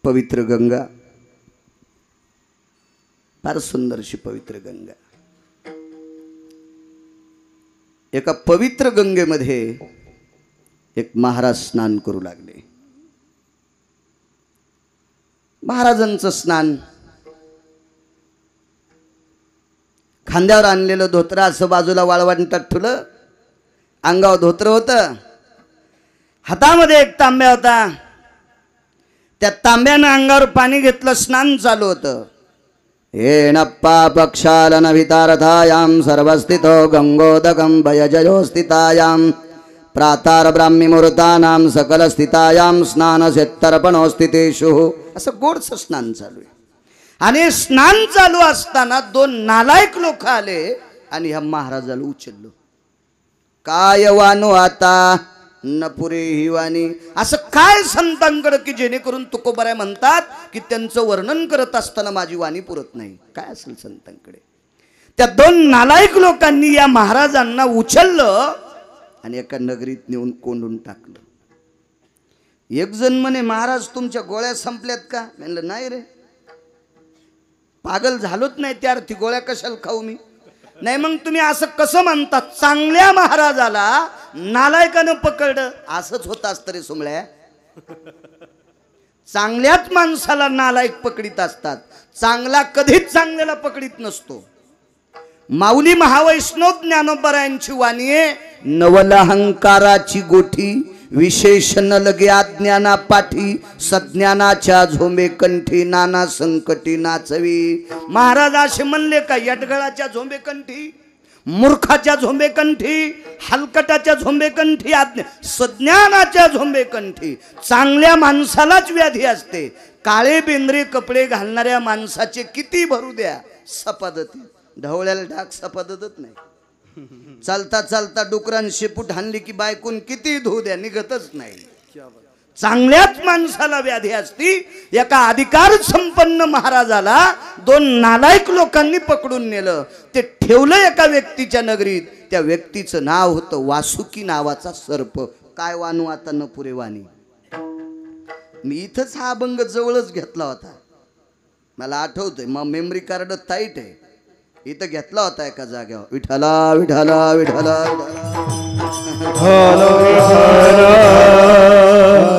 पवित्र गंगा, फार सुंदरशी पवित्र गंगा. एका पवित्र गंगेमध्ये एक महाराज स्नान करू लागले. महाराजांचं स्नान, खांद्यावर आणलेलं धोतर असं बाजूला वाळवंटात ठेवलं, अंगावर धोतर होतं, हातामध्ये एक तांब्या होता, त्या तांब्यानं अंगावर पाणी घेतलं, स्नान चालू होतं. येणप्पा पक्षालन वितारथायां सर्वस्थितो गंगोदकं भयजयो स्थितायां प्रातार ब्राह्मी मुहूर्तानां सकल स्थितायां स्नानसेत्तर्पणो स्थितेषु. असं गोडचं स्नान चालू आहे. आणि स्नान चालू असताना दोन नालायक लोक आले आणि ह्या महाराजाला उचललो. काय वानो आता न पुरे ही वाणी. असं काय संतांकडे की जेणेकरून तुकोबराय म्हणतात की त्यांचं वर्णन करत असताना माझी वाणी पुरत नाही. काय असेल संतांकडे. त्या दोन नालायक लोकांनी या महाराजांना उचललं आणि एका नगरीत नेऊन कोंडून टाकलं. एक जण म्हणे, महाराज तुमच्या गोळ्या संपल्यात का? म्हणलं नाही रे, पागल झालोच नाही त्या अर्थी, गोळ्या कशाला खाऊ मी. नाही मग तुम्ही असं कसं म्हणतात, चांगल्या महाराजाला नालायकानं पकडलं. असंच होत असतं रे सोमळ्या, चांगल्याच माणसाला नालायक पकडीत असतात, चांगला कधीच चांगल्याला पकडीत नसतो. माऊली महावैष्णव ज्ञानोबरायांची वाणी आहे, नवलहंकाराची गोठी विशेषण लगे अज्ञाना पाठी सज्ञानाच्या झोंबे कंठी नाना संकटी नाचवी. महाराज असे म्हणले का, यटगळाच्या झोंबे कंठी, मूर्खाच्या झोंबे कंठी, हलकटाच्या झोंबे कंठी, सज्ञानाच्या झोंबे कंठी. चांगल्या माणसालाच व्याधी असते. काळे बेंद्रे कपडे घालणाऱ्या माणसाचे किती भरू द्या सपादती, ढवळ्याला डाग सपादतच नाही. चालता चालता डुकरान शेपूट हाणली की बायकून किती धुऊ द्या निघतच नाही. चांगल्याच माणसाला व्याधी असती. एका अधिकार संपन्न महाराजाला दोन नालायक लोकांनी पकडून नेलं. ते ठेवलं एका व्यक्तीच्या नगरीत. त्या व्यक्तीचं नाव होतं वासुकी नावाचा सर्प. काय वानू आता न पुरे वाणी. मी इथंच हा अभंग जवळच घेतला होता, मला आठवतंय. मग मेमरी कार्ड टाईट आहे. इथं घेतला होता एका जागेवर. विठ्ठला विठ्ठला विठ्ठला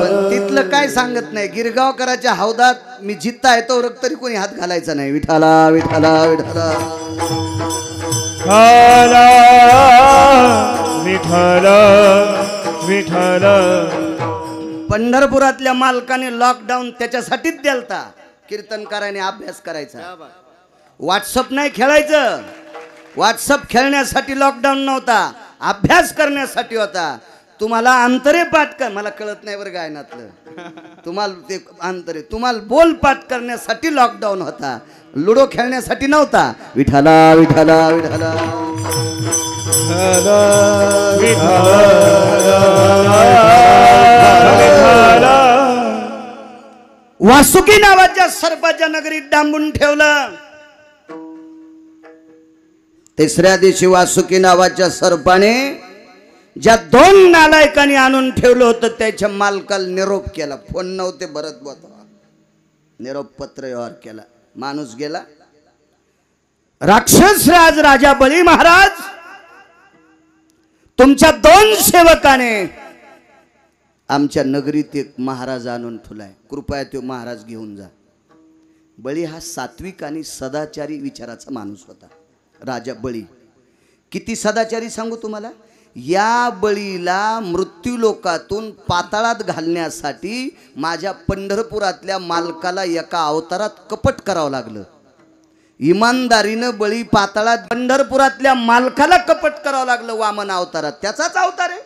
पण तिथलं काय सांगत नाही. गिरगावकराच्या हौदात मी जित्ता येतो तरी कोणी हात घालायचा नाही. विठ्ठला विठ्ठला विठ्ठला विठ्ठला विठ्ठला. पंढरपुरातल्या मालकाने लॉकडाऊन त्याच्यासाठीच द्यालता, कीर्तनकाराने अभ्यास करायचा. व्हॉट्सअप नाही खेळायचं. व्हॉट्सअप खेळण्यासाठी लॉकडाऊन नव्हता, अभ्यास करण्यासाठी होता. तुम्हाला अंतरे पाठ कर, मला कळत नाही बरं गायनातलं, तुम्हाला ते अंतरे, तुम्हाला बोल पाठ करण्यासाठी लॉकडाऊन होता, लुडो खेळण्यासाठी नव्हता. विठ्ठला विठ्ठला विठ्ठला वासुकी नावाच्या सर्पाच्या नगरीत डांबून ठेवलं. तिसऱ्या दिवशी वासुकी नावाच्या सर्पाने ज्या दोन नालायकांनी आणून ठेवलं होतं त्याच्या मालकाला निरोप केला. फोन नव्हते भरत बोलता, निरोप पत्र व्यवहार केला. माणूस गेला. राक्षस राज राजा बळी महाराज, तुमच्या दोन सेवकाने आमच्या नगरीत एक महाराज आणून ठेवलाय, कृपया तो महाराज घेऊन जा. बळी हा सात्विक आणि सदाचारी विचाराचा माणूस होता. राजा बळी किती सदाचारी सांगू तुम्हाला. या बळीला मृत्यूलोकातून पाताळात घालण्यासाठी माझ्या पंढरपुरातल्या मालकाला एका अवतारात कपट करावं लागलं. इमानदारीनं बळी पाताळात, पंढरपुरातल्या मालकाला कपट करावं लागलं वामन अवतारात. त्याचाच अवतार आहे.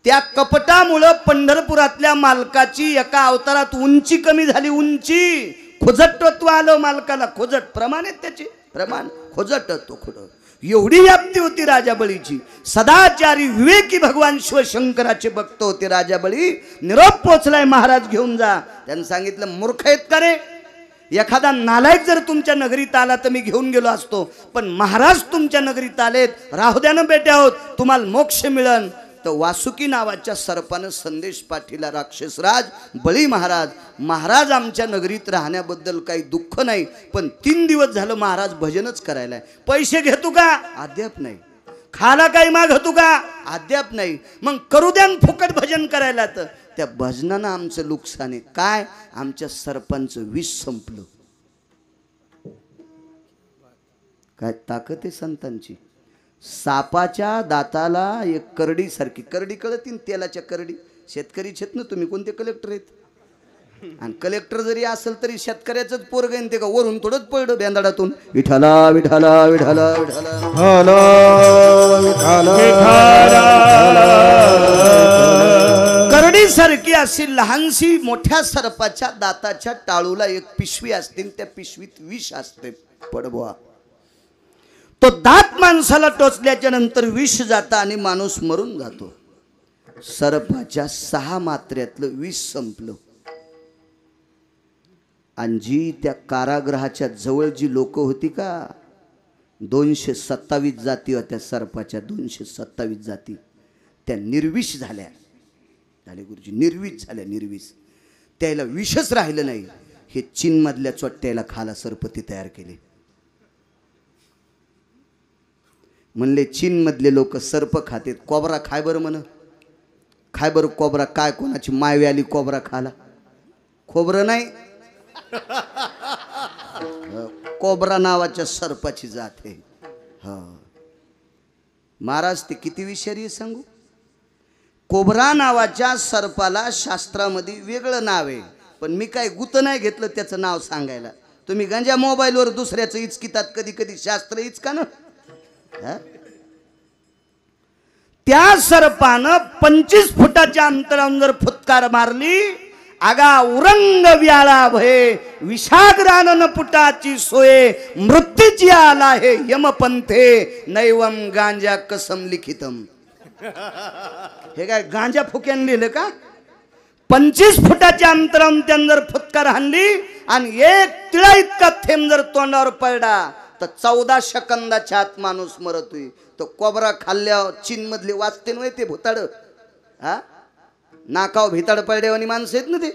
त्या कपटामुळं पंढरपुरातल्या मालकाची एका अवतारात उंची कमी झाली. उंची, खोजटत्व आलं मालकाला. खोजट प्रमाण आहेत त्याचे, प्रमाण खोजट तो खोड. एवढी व्याप्ती होती राजा बळीची. सदाचारी विवेकी भगवान शिवशंकराचे भक्त होते राजा बळी. निरोप पोचलाय, महाराज घेऊन जा. त्यांनी सांगितलं, मूर्ख आहेत का रे, एखादा नालायक जर तुमच्या नगरीत आला तर मी घेऊन गेलो असतो, पण महाराज तुमच्या नगरीत आलेत, राहू द्या ना बेटे आहोत, तुम्हाला मोक्ष मिळन. तर वासुकी नावाच्या सर्पानं संदेश पाठविला. राक्षसराज बळी महाराज महाराज आमच्या नगरीत राहण्याबद्दल काही दुःख नाही, पण 3 दिवस झालं महाराज भजनच करायला. पैसे घेतो का? अद्याप नाही. खाला काही मागतो का? अद्याप नाही. मग करू द्या फुकट भजन करायला. तर त्या भजनानं आमचं नुकसान आहे. काय? आमच्या सरपंच विष संपलं. काय ताकद आहे संतांची. सापाच्या दाताला एक करडी सारखी, करडी कळतील तेलाच्या करडी, शेतकरी छेत ना तुम्ही, कोणते कलेक्टर आहेत? आणि कलेक्टर जरी असेल तरी शेतकऱ्याचंच पोरग आहे ते का वरून थोडंच पडलं बेंदाडातून. विठाला विठाला विठाला विठाला करडी सारखी अशी लहानशी मोठ्या सर्पाच्या दाताच्या टाळूला एक पिशवी असते, त्या पिशवीत विष असते. पडबवा तो दात माणसाला टोचल्याच्या नंतर विष जातं आणि माणूस मरून जातो. सर्पाच्या 6 मात्र्यातलं विष संपलं. आणि जी त्या कारागृहाच्या जवळ जी लोक होती का, 227 जाती होत्या सर्पाच्या, 227 जाती त्या निर्विष झाल्या. झाले गुरुजी, निर्विष झाल्या. निर्विष त्याला विषच राहिलं नाही. हे चीनमधल्या चोट्ट्याला खाला सरपती तयार केले. म्हणले चीनमधले लोक सर्प खातेत, कोबरा खाय बरं म्हण. खाय बरं कोबरा. काय कोणाची मायवी आली कोबरा खाला? खोबरं नाही, कोबरा नावाच्या सर्पाची जात आहे. महाराज ते किती विषारी आहे सांगू. कोबरा नावाच्या सर्पाला शास्त्रामध्ये वेगळं नाव आहे, पण मी काय गुत नाही घेतलं त्याचं नाव सांगायला. तुम्ही गंजा मोबाईलवर दुसऱ्याचं इचकितात कधी कधी, शास्त्र इचका ना. त्या सर्पानं 25 फुटाच्या अंतरावरून जर फुटकार मारली, आगा उरंग व्याळा भये विषाग्रानन पुटाची सोये मृत्यूची आला हे यमपंथे नैवम गांजा कसम लिखितम. हे काय गांजा फुक्यान लिहिलं का? 25 फुटाच्या अंतरावरून त्यानं जर फुटकार हाणली आणि 1 तिळा इतका थेंब जर तोंडावर पडला तर 14 सेकंदाच्या आत माणूस मरतोय. तो कोबरा खाल्ल्यावर चीनमधले वाचते नव्हे ते भुताड, हा नाकाव भिताड पडल्यावानी माणसं आहेत ना ते.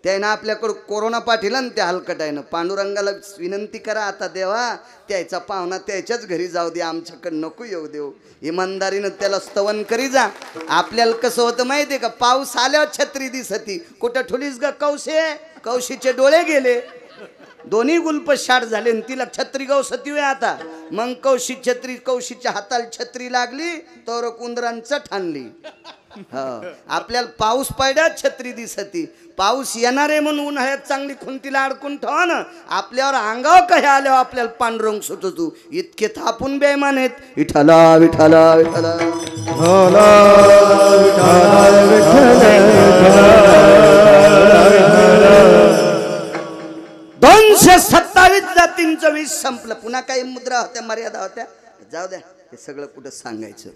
त्यानं आपल्याकडं कोरोना पाठीला ना त्या हलकटायनं. पांडुरंगाला विनंती करा आता देवा, त्याचा पाहुणा त्याच्याच घरी जाऊ दे, आमच्याकडे नको येऊ देऊ. इमानदारीनं त्याला स्तवन करी जा. आपल्याला कसं होतं माहिती आहे का, पाऊस आल्यावर छत्री दिसती. कुठं ठुलीस ग कौशे? कौशीचे डोळे गेले, दोन्ही गुल्प शाट झाले. तिला छत्री गवसती वे आता. मग कौशी छत्री, कौशीच्या हाताला छत्री लागली तर कुंदरांचं ठाणली. आपल्याला पाऊस पडल्यात छत्री दिसती. पाऊस येणार आहे म्हणून उन्हाळ्यात चांगली खुंटीला अडकून ठेवा ना. आपल्यावर अंगावर काही आल्यावर आपल्याला पांढरंग सुटतो. इतके थापून बेमान आहेत. विठाला विठाला विठाला 227 जातींचं विष संपलं. पुन्हा काही मुद्रा होत्या, मर्यादा होत्या, जाऊ द्या हे सगळं कुठं सांगायचं.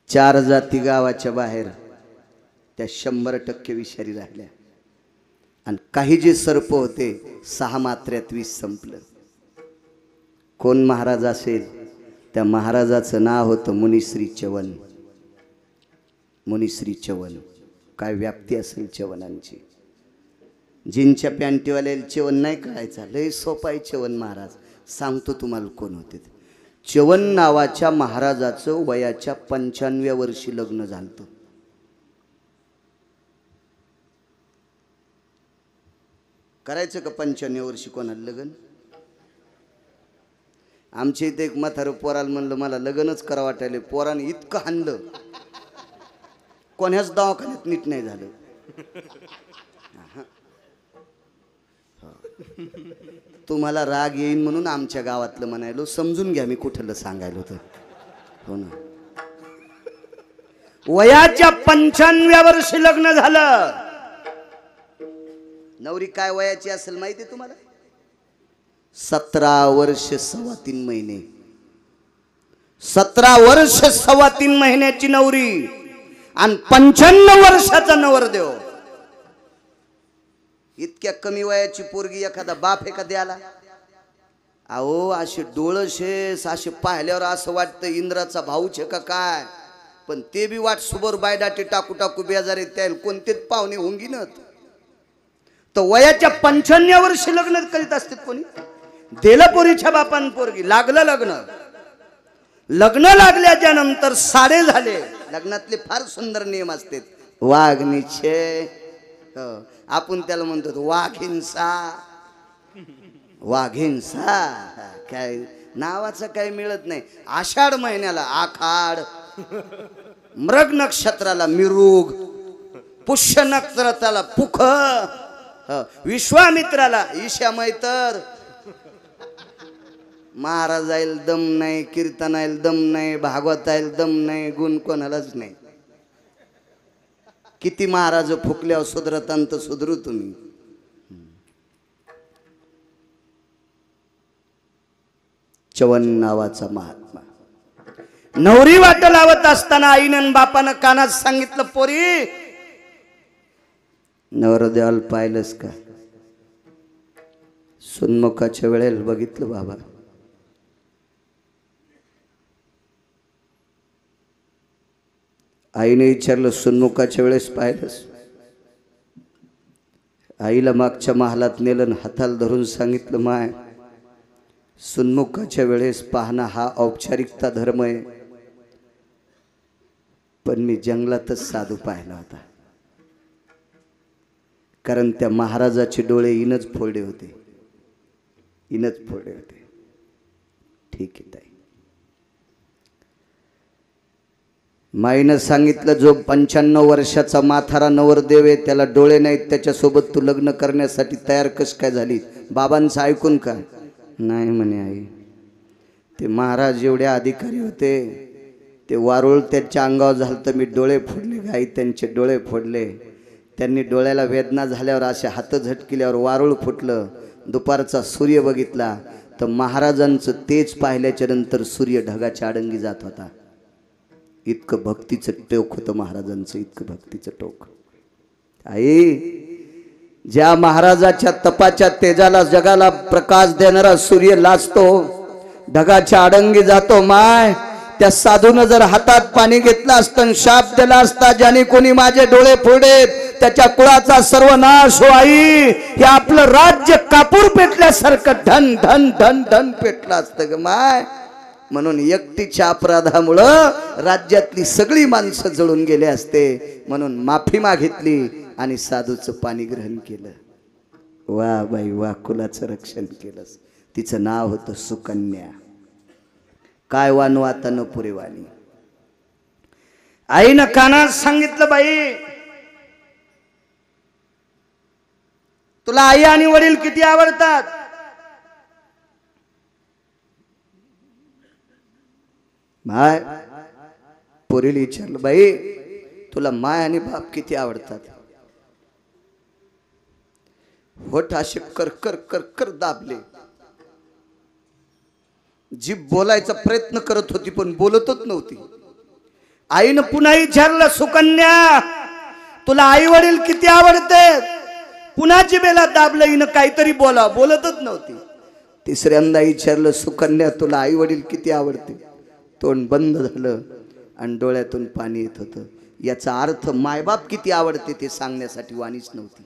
4 जाती गावाच्या बाहेर त्या 100% विषारी राहिल्या. आणि काही जे सर्प होते 6 मात्र्यात विष संपलं. कोण महाराज असेल? त्या महाराजाचं नाव होतं मुनिश्री चवन. मुनिश्री चवन. काय व्याप्ती असेल चवनांची. जिनच्या पॅन्टीवाल्याला चवन नाही कळायचा, लय सोपा आहे चवन महाराज. सांगतो तुम्हाला कोण होते. चवन नावाच्या महाराजाचं वयाच्या 95व्या वर्षी लग्न झालं. करायचं का 95व्या वर्षी कोणाला लग्न? आमच्या इथे एक म्हातारं पोराला म्हणलं मला लग्नच करा वाटायले. पोराने इतकं हाणलं, कोणाच दवाखान्यात नीट नाही झालं. तुम्हाला राग येईन म्हणून आमच्या गावातलं म्हणायलो, समजून घ्या मी कुठलं सांगायलो तर. हो ना. वयाच्या 95व्या वर्षी लग्न झालं. नवरी काय वयाची असेल माहिती तुम्हाला? 17 वर्ष 3.25 महिने. 17 वर्ष 3.25 महिन्याची नवरी आणि 95 वर्षाचा नवरदेव. इतक्या कमी वयाची पोरगी एखादा बाप एखाद्याला? अहो असे डोळशेस असे पाहिल्यावर असं वाटतं इंद्राचा भाऊच का काय. पण ते बी वाट सुबर बायडाटे टाकू टाकू बेजारे त्याला कोणतेच पाहुणे होंगिनत तर वयाच्या 95 वर्षी लग्न करीत असतात कोणी दिलं पोरीच्या बापान पोरगी लागलं लग्न लागल्याच्या नंतर सारे झाले लग्नातले फार सुंदर नियम असतात वाघनिचे आपण त्याला म्हणतो वाघिंसा काय नावाचं काही मिळत नाही आषाढ महिन्याला आखाड मृग नक्षत्राला मिरुग पुष्य नक्षत्राला पुख विश्वामित्राला ईशा मैतर महाराज आईल दम नाही कीर्तन आईल दम नाही भागवत आईल दम नाही गुण कोणालाच नाही किती महाराज फुकल्यावर सुधरतांत सुधरू तुम्ही चवन नावाचा महात्मा नवरी वाट लावत असताना आईनं बापानं कानात सांगितलं पोरी नवरदेवाला पाहिलंस का सुन्मुखाच्या वेळेला बघितलं बाबा आईने विचारलं सुन्मुखाच्या वेळेस पाहिलंस आईला मागच्या महालात नेलं हाताला धरून सांगितलं माय सुन्मुखाच्या वेळेस पाहणं हा औपचारिकता धर्म आहे पण मी जंगलातच साधू पाहिला होता कारण त्या महाराजाचे डोळे इनच फोडे होते ठीक आहे ताई माईनं सांगितलं जो 95 वर्षाचा म्हातारा नवरदेव आहे त्याला डोळे नाहीत त्याच्यासोबत तू लग्न करण्यासाठी तयार कस काय झाली बाबांचं ऐकून का नाही म्हणे आई ते महाराज एवढे अधिकारी होते ते वारुळ त्यांच्या अंगावर झालं तर मी डोळे फोडले गाई त्यांचे डोळे फोडले त्यांनी डोळ्याला वेदना झाल्यावर असे हात झटकिल्यावर वारुळ फुटलं दुपारचा सूर्य बघितला तर महाराजांचं तेच पाहिल्याच्या नंतर सूर्य ढगाच्या आडंगी जात होता इतकं भक्तीचं टोक होतं महाराजांचं इतकं भक्तीचं टोक आई ज्या महाराजाच्या तपाच्या तेजाला जगाला प्रकाश देणारा सूर्य लाजतो ढगाच्या आडंगी जातो माय त्या साधून जर हातात पाणी घेतलं असतं शाप दिला असता ज्याने कोणी माझे डोळे फोडेत त्याच्या कुळाचा सर्वनाश हो आई हे आपलं राज्य कापूर पेटल्यासारखं धन धन धन धन पेटलं असतं ग माय म्हणून एकटीच्या अपराधामुळं राज्यातली सगळी माणसं जळून गेले असते म्हणून माफी मागितली आणि साधूचं पाणी ग्रहण केलं वा बाई वा कुलाचं रक्षण केलंस तिचं नाव होतं सुकन्या काय वानू आता न पुरे वाणी आईनं कानात सांगितलं बाई तुला आई आणि वडील किती आवडतात माय पोरीला विचारलं बाई तुला माय आणि बाप किती आवडतात होठ असे कर कर कर कर दाबले जीभ बोलायचा प्रयत्न करत होती पण बोलतच नव्हती आईनं पुन्हा विचारलं सुकन्या तुला आई वडील किती आवडते पुन्हा जिभेला दाबलं हिनं काहीतरी बोलतच नव्हती तिसऱ्यांदा विचारलं सुकन्या तुला आई वडील किती आवडते तोंड बंद झालं आणि डोळ्यातून पाणी येत होतं याचा अर्थ मायबाप किती आवडते ते सांगण्यासाठी वाणीच नव्हती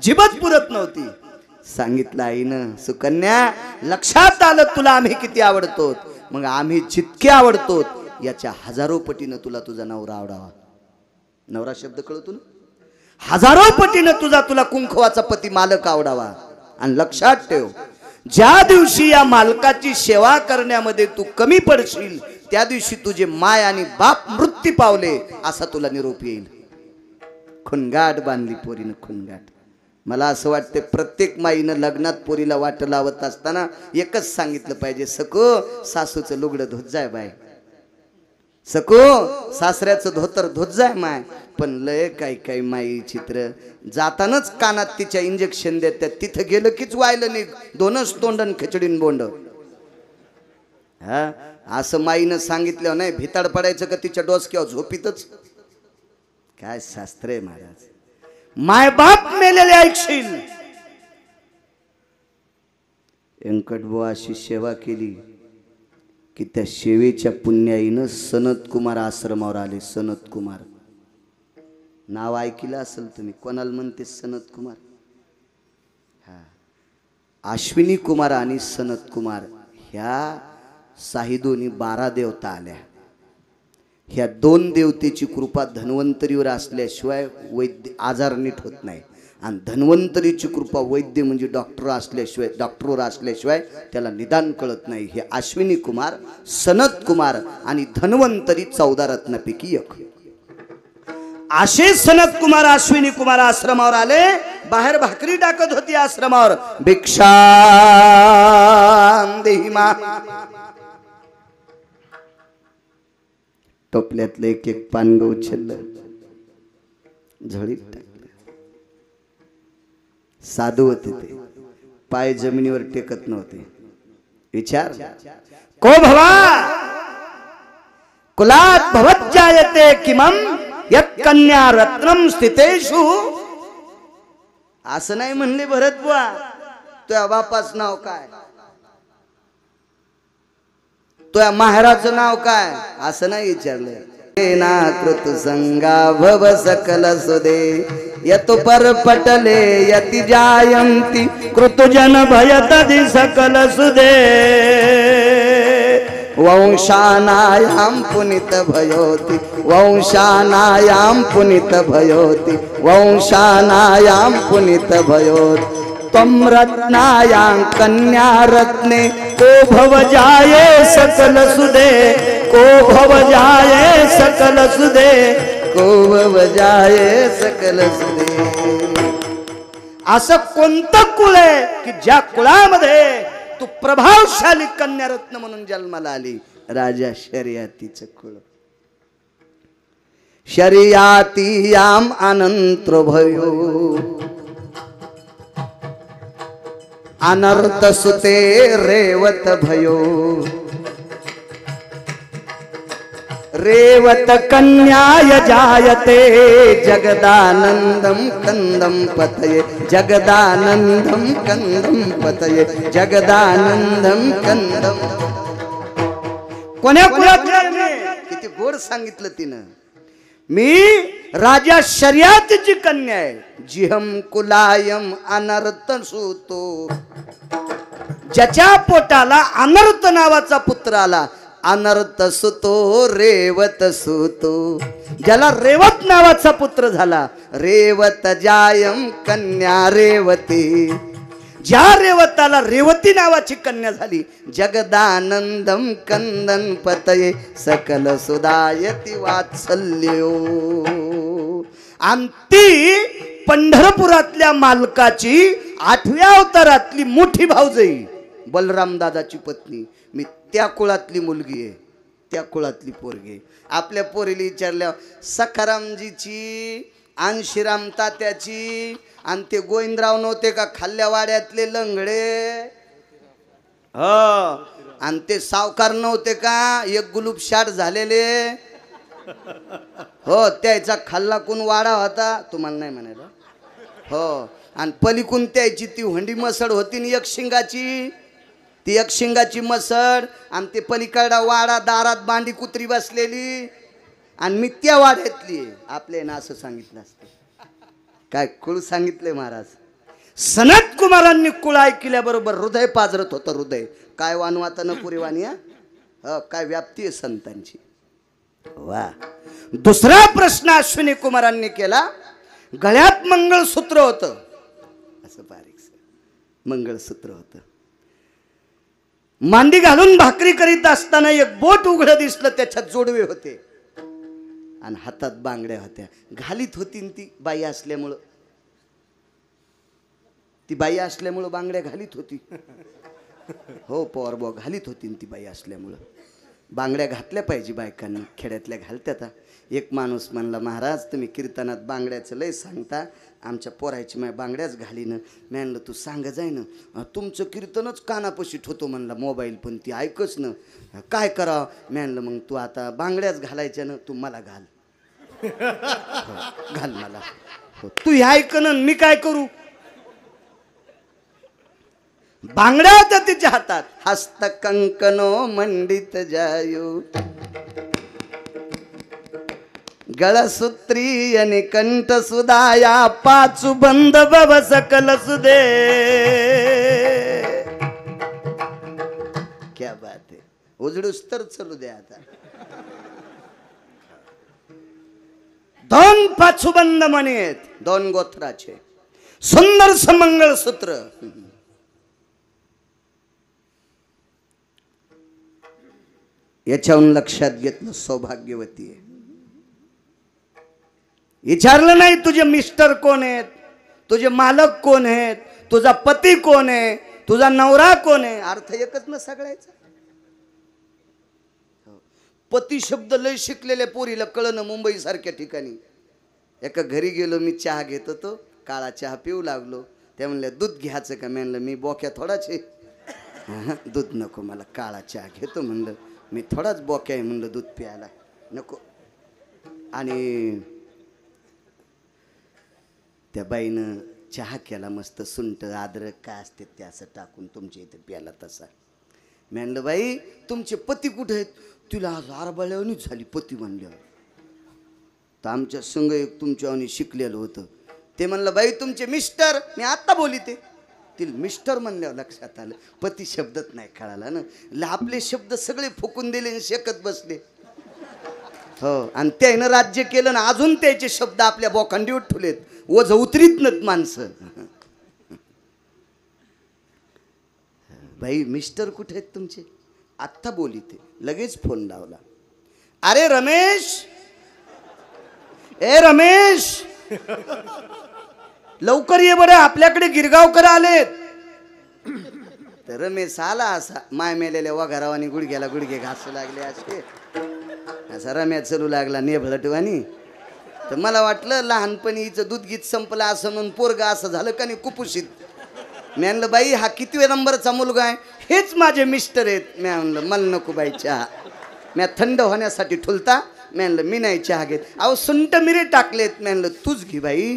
जिभच पुरत नव्हती सांगितलं आईनं सुकन्या लक्षात आलं तुला आम्ही किती आवडतो मग आम्ही जितके आवडतो याच्या हजारो पटीनं तुला तुझा नवरा आवडावा नवरा शब्द कळतो ना हजारो पटीनं तुला कुंकवाचा पती मालक आवडावा आणि लक्षात ठेव ज्या दिवशी या मालकाची सेवा करण्यामध्ये तू कमी पडशील त्या दिवशी तुझे माय आणि बाप मृत्यू पावले असा तुला निरोप येईल खुनगाट बांधली पोरीनं खुनगाट मला असं वाटतं प्रत्येक माईनं लग्नात पोरीला वाट लावत असताना एकच सांगितलं पाहिजे सको सासूचं लुगडं धुत जाय बाय सको सासऱ्याचं धोतर धुत जाय माय पण लय काही माई चित्र जातानाच कानात तिच्या इंजेक्शन देतात तिथं गेलं कीच व्हायलं नाही दोनच तोंडन खिचडीन बोंड हा असं माईनं सांगितलं नाही भिताड पडायचं का तिच्या डोसक्यावर झोपीतच काय शास्त्र आहे महाराज मायबाप मेलेले ऐकशील व्यंकटबुवा अशी सेवा केली की त्या शेवेच्या पुण्याईनं सनत कुमार आश्रमावर आले. सनत कुमार नाव ऐकलं असेल तुम्ही. कोणाला म्हणते सनत कुमार? हा, अश्विनी कुमार आणि सनत कुमार ह्या साहिदोनी 12 देवता आल्या. ह्या 2 देवतेची कृपा धन्वंतरीवर असल्याशिवाय वैद्य आजार नीट होत नाही. आणि धन्वंतरीची कृपा वैद्य म्हणजे डॉक्टरवर असल्याशिवाय त्याला निदान कळत नाही. हे अश्विनी कुमार, सनत कुमार आणि धन्वंतरी 14 रत्नापैकी एक. असे सनत कुमार अश्विनी कुमार आश्रमावर आले. बाहेर भाकरी टाकत होती आश्रमावर. भिक्षा देही मा. टोपल्यातलं एक एक पानग उचललं, झळीत टाकलं. साधू होते ते, पाय जमिनीवर टेकत नव्हते. विचार, को भवा कुलात भवज्जायते किमं यत् कन्या रत्नम स्थितेषु. असं नाही म्हणले भरत बुवा, तुझ्या बापाचं नाव काय, तुझ्या माहेराचं नाव काय, असं नाही विचारलं. ना कृत संगा भव सकल सुदे यत पर पटले यति जायंती कृतजन भयतदि सकल सुदे. वंशानायाम पुनित भयोति वंशानायाम पुनित भयोति वंशानायाम पुनित भयोति. तम रत्नायां कन्या रत्ने को भव जाये सकल सुदे को भव जाये सकल सुदे को भव जाये सकल सुदे. असं कोणतं कुळ आहे की ज्या कुळामध्ये तू प्रभावशाली कन्यारत्न म्हणून जन्माला आली? राजा शर्यतीचं कुळ. शर्यतीयाम अनंत्र भयो अनर्थ सुते रेवत भयो. रेवत कन्याय जायते जगदानंदम कंदम पतये जगदानंदम कंदम पतये जगदानंदम कंदम. कोण्या कुळातल्या? किती गोड सांगितलं तिनं. मी राजा शर्यतीची कन्या आहे. जिहम कुलायम अनर्थ सुतो. ज्याच्या पोटाला अनर्थ नावाचा पुत्र आला. अनर्थ सुतो रेवत सुतो. ज्याला रेवत नावाचा पुत्र झाला. रेवत जायम कन्या रेवती. ज्या रेवताला रेवती नावाची कन्या झाली. जगदानंदम कंदन पतये सकल सुदायती वात्सल्यो. आणि ती पंढरपुरातल्या मालकाची 8व्या अवतारातली मोठी भाऊजाई बलराम दादाची पत्नी. मी त्या कुळातली मुलगी आहे, त्या कुळातली पोरगी. आपल्या पोरीला विचारल्या सखारामजीची आणशीराम तात्याची आणि ते गोविंदराव नव्हते का खाल्ल्या वाड्यातले लंगडे, हो, आणि ते सावकार नव्हते का एक गुलूब शाट झालेले, हो, त्याचा खाल्ला कोण वाडा होता तुम्हाला नाही म्हणायला, हो, आणि पलीकून त्याची ती हंडी मसड होती ना एक शिंगाची, ती एक शिंगाची मसड, आणि ते पलीकडा वाडा दारात बांडी कुत्री बसलेली, आणि मी त्या वाड्यातली. आपले ना असं सांगितलं असतं. काय कुळ सांगितले महाराज. सनत कुमारांनी कुळ ऐकल्याबरोबर हृदय पाजरत होतं. हृदय काय वानवाता न पुरी वाणी, काय व्याप्ती आहे संतांची. वा. दुसरा प्रश्न अश्विनी कुमारांनी केला. गळ्यात मंगळसूत्र होतं, असं बारीक मंगळसूत्र होतं. मांडी घालून भाकरी करीत असताना एक बोट उघडं दिसलं, त्याच्यात जोडवे होते आणि हातात बांगड्या होत्या. घालीत होती ती बाई असल्यामुळं, ती बाई असल्यामुळं बांगड्या घालीत होती. हो पवार भाऊ, घालीत होती ती बाई असल्यामुळं. बांगड्या घातल्या पाहिजे बायकांनी, खेड्यातल्या घालत्यात. एक माणूस म्हणला, महाराज तुम्ही कीर्तनात बांगड्याचं लय सांगता, आमच्या पोरायची माय बांगड्याच घालीनं. मी म्हणलं तू सांग जाय ना, तुमचं कीर्तनच कानापाशी ठेवतो म्हणला मोबाईल, पण ती ऐकच ना, काय करावं. मी म्हणलं मग तू आता बांगड्याच घालायच्या ना, तू मला घाल. हो, घाल मला. हो, तू हे ऐक ना, मी काय करू. बांगड्या होत्या तिच्या हातात. हस्त कंकनो मंडित जायो, गळसूत्री आणि कंठ सुदाया, पाचू बंद बव सकल सुदे. क्या बात आहे. उजडूस तर चलू द्या आता. दोन पाचूबंद मणी आहेत, दोन गोत्राचे, सुंदर मंगळसूत्र. याच्याहून लक्षात घेतलं सौभाग्यवती आहे. विचारलं नाही तुझे मिस्टर कोण आहेत, तुझे मालक कोण आहेत, तुझा पती कोण आहे, तुझा नवरा कोण आहे. अर्थ एकच ना सगळ्याचा. पती शब्द लय शिकलेल्या पोरीला कळणं मुंबई सारख्या ठिकाणी. एका घरी गेलो, मी चहा घेत होतो, काळा चहा पिऊ लागलो. त्या म्हणल्या दूध घ्यायचं का. म्हणलं मी बोक्या थोडाच आहे. दूध नको मला, काळा चहा घेतो म्हणलं. मी थोडाच बोक्या आहे म्हणलं, दूध प्यायला नको. आणि त्या बाईनं चहा केला मस्त, सुंठ अद्रक काय असते ते असं टाकून तुमच्या इथे प्याला तसा. मी म्हणलं बाई तुमचे पती कुठे आहेत. तिला आज आरबाळ्यावणीच झाली पती म्हणल्यावर. तर आमच्या संघ एक तुमच्यावानी शिकलेलं होतं. ते म्हणलं बाई तुमचे मिस्टर. मी आत्ता बोलिते. तिला मिस्टर म्हणल्यावर लक्षात आलं पती शब्दच नाही कळाला ना. आपले शब्द सगळे फुकून दिले आणि शेकत बसले. हो, आणि त्यानं राज्य केलं ना, अजून त्याचे शब्द आपल्या बोकांडीवर ठेवलेत. ओझ उतरीत नाहीत माणसं. बाई मिस्टर कुठे आहेत तुमचे. आत्ता बोलिते. लगेच फोन लावला. अरे रमेश, ए रमेश लवकर ये बरं, आपल्याकडे गिरगावकर आलेत. तर रमेश आला असा माय मेलेल्या वघारावानी गुडघ्याला गुडघे घासू लागले असे. असा रम्या चलू लागला नेभळटवानी. तर मला वाटलं लहानपणी हिचं दूध गीत संपलं असं म्हणून पोरगा असं झालं का नाही कुपोषित. मी म्हणलं बाई हा कितव्या नंबरचा मुलगा आहे. हेच माझे मिस्टर आहेत. मी म्हणलं मला नको बाई चहा. मी थंड होण्यासाठी ठुलता. मी म्हणलं मी नाही चहा घेत. अहो सुंट मिरे टाकलेत. मी म्हणलं तूच घे बाई.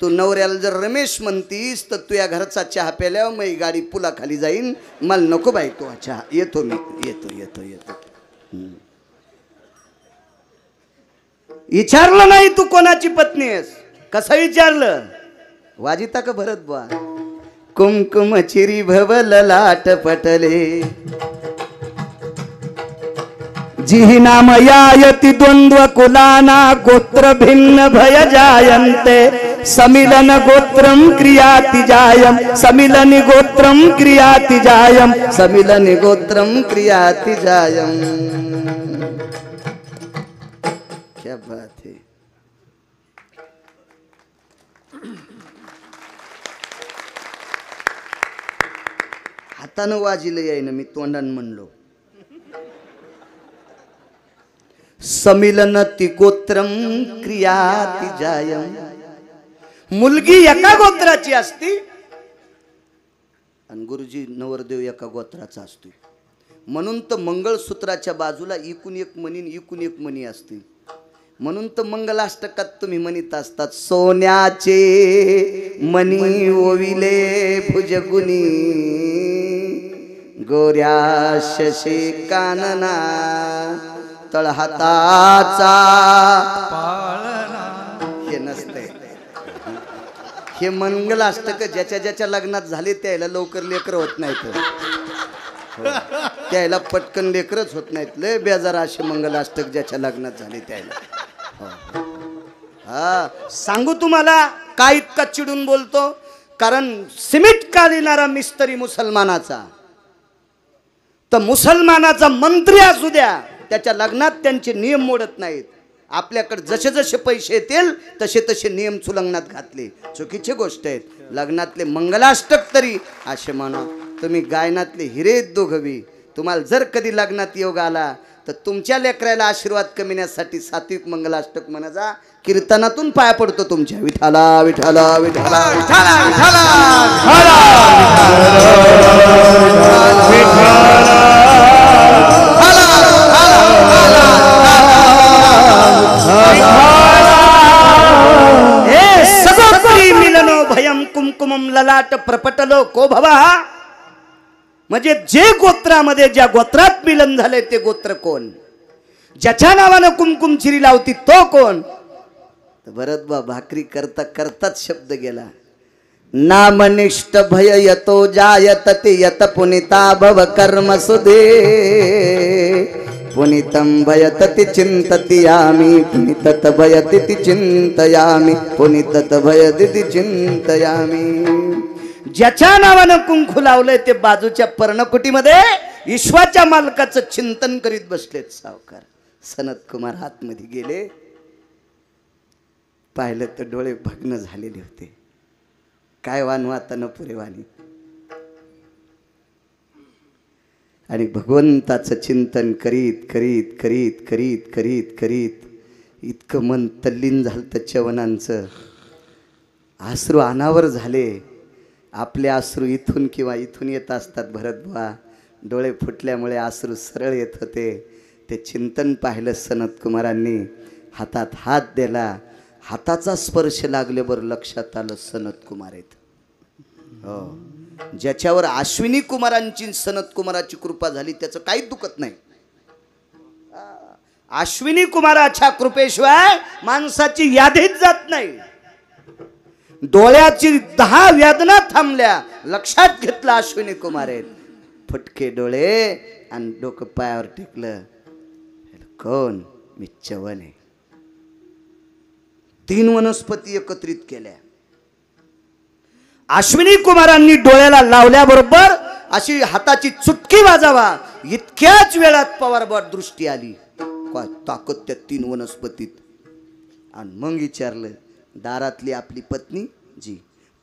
तू नवऱ्याला जर रमेश म्हणतीस तर तू या घरचा चहा प्याल्यावर मग गाडी पुलाखाली जाईन. मला नको बाई तो चहा. येतो मी, येतो येतो येतो. विचारलं नाही तू कोणाची पत्नी आहेस. कसं विचारलं. वाजिता का भरत बुवा. कुमकुम चिरी भवल लाट पटले, जी नाम यायति द्वंद्व कुलाना, गोत्र भिन्न भय जायन्ते, समिलन गोत्रम क्रियाति जायम, समिलन गोत्रम क्रियाति जायम, समिलन गोत्रम क्रियाति जायम. क्या बात है. हातानं वाजिलं यायनं, मी तोंडानं म्हणलो. समिलनति गोत्रम क्रियाति जायम. मुलगी एका गोत्राची असती आणि गुरुजी नवरदेव एका गोत्राचा असतो. म्हणून तर मंगळसूत्राच्या बाजूला इकून एक मणी इकून एक मणी असते. म्हणून तर मंगलाष्टकात तुम्ही म्हणत असतात, सोन्याचे मणी ओविले भुजगुनी, गोऱ्या शशी कानना, तळहाताचा हे नसते. हे मंगलाष्टक ज्याच्या ज्याच्या लग्नात झाले त्याला लवकर लेकर होत नाहीत. त्याला पटकन लेकरच होत नाहीत. लय बेजार असे मंगलाष्टक ज्याच्या लग्नात झाले त्याला. हा सांगू तुम्हाला काय इतका चिडून बोलतो. कारण सिमेंट काढणारा मिस्त्री मुसलमानाचा, तर मुसलमानाचा मंत्री असू द्या, त्याच्या लग्नात त्यांचे नियम मोडत नाहीत. आपल्याकडे जसे जसे पैसे येतील तसे तसे नियम सुलंगनात घातले. चुकीची गोष्ट आहे. लग्नातले मंगलाष्टक तरी असे म्हणा. तुम्ही गायनातले हिरे दोघवी. तुम्हाला जर कधी लग्नात योग आला तर तुमच्या लेकराला आशीर्वाद कमिण्यासाठी सात्विक मंगलाष्टक म्हणायचा. कीर्तनातून पाया पडतो तुमच्या. विठाला विठाला विठाला विठाला हे सगोत्री मिलनो भयम कुमकुमम ललाट प्रपटलो को भवा. म्हणजे जे गोत्रामध्ये ज्या गोत्रात मिलन झालंय ते गोत्र कोण, ज्याच्या नावानं कुमकुम चिरी लावती तो कोण. तर भरतबा भाकरी करता करताच शब्द गेला, नामनिष्ठ भय यतो जायत ते यत पुनिता भव कर्म सुदे पुनितं भयतति चिंतयामि पुनितत भयतिति चिंतयामि पुनितत भयतिति चिंतयामि. ज्याच्या नावानं कुंकू लावलंय ते बाजूच्या पर्णकुटीमध्ये ईश्वाच्या मालकाचं चिंतन करीत बसलेत सावकार. सनत कुमार आतमध्ये गेले, पाहिलं तर डोळे भग्न झालेले होते. काय वानू आता न पुरे वाणी. आणि भगवंताचं चिंतन करीत करीत करीत करीत करीत करीत इतकं मन तल्लीन झालं तर चवनांचं. अश्रू अनावर झाले. आपले अश्रू इथून किंवा इथून येत असतात भरतबुवा, डोळे फुटल्यामुळे अश्रू सरळ येत होते. ते चिंतन पाहिलं सनत कुमारांनी, हातात हात दिला. हाताचा स्पर्श लागल्यावर लक्षात आलं सनत कुमार आहेत. हो, ज्याच्यावर अश्विनी कुमारांची सनत कुमाराची कृपा झाली त्याचं काहीच दुखत नाही. अश्विनी कुमाराच्या कृपेशिवाय माणसाची यादीच जात नाही. डोळ्याची 10 वेदना थांबल्या, लक्षात घेतलं अश्विनी कुमार आहेत. फटके डोळे आणि डोकं पायावर टेकलं. कोण? मी चवन आहे. 3 वनस्पती एकत्रित केल्या. अश्विनी कुमारांनी डोळ्याला लावल्याबरोबर अशी हाताची चुटकी वाजावा इतक्याच वेळात पवारबाद दृष्टी आली. काय ताकद त्या 3 वनस्पतीत. आणि मग विचारलं, दारातली आपली पत्नी जी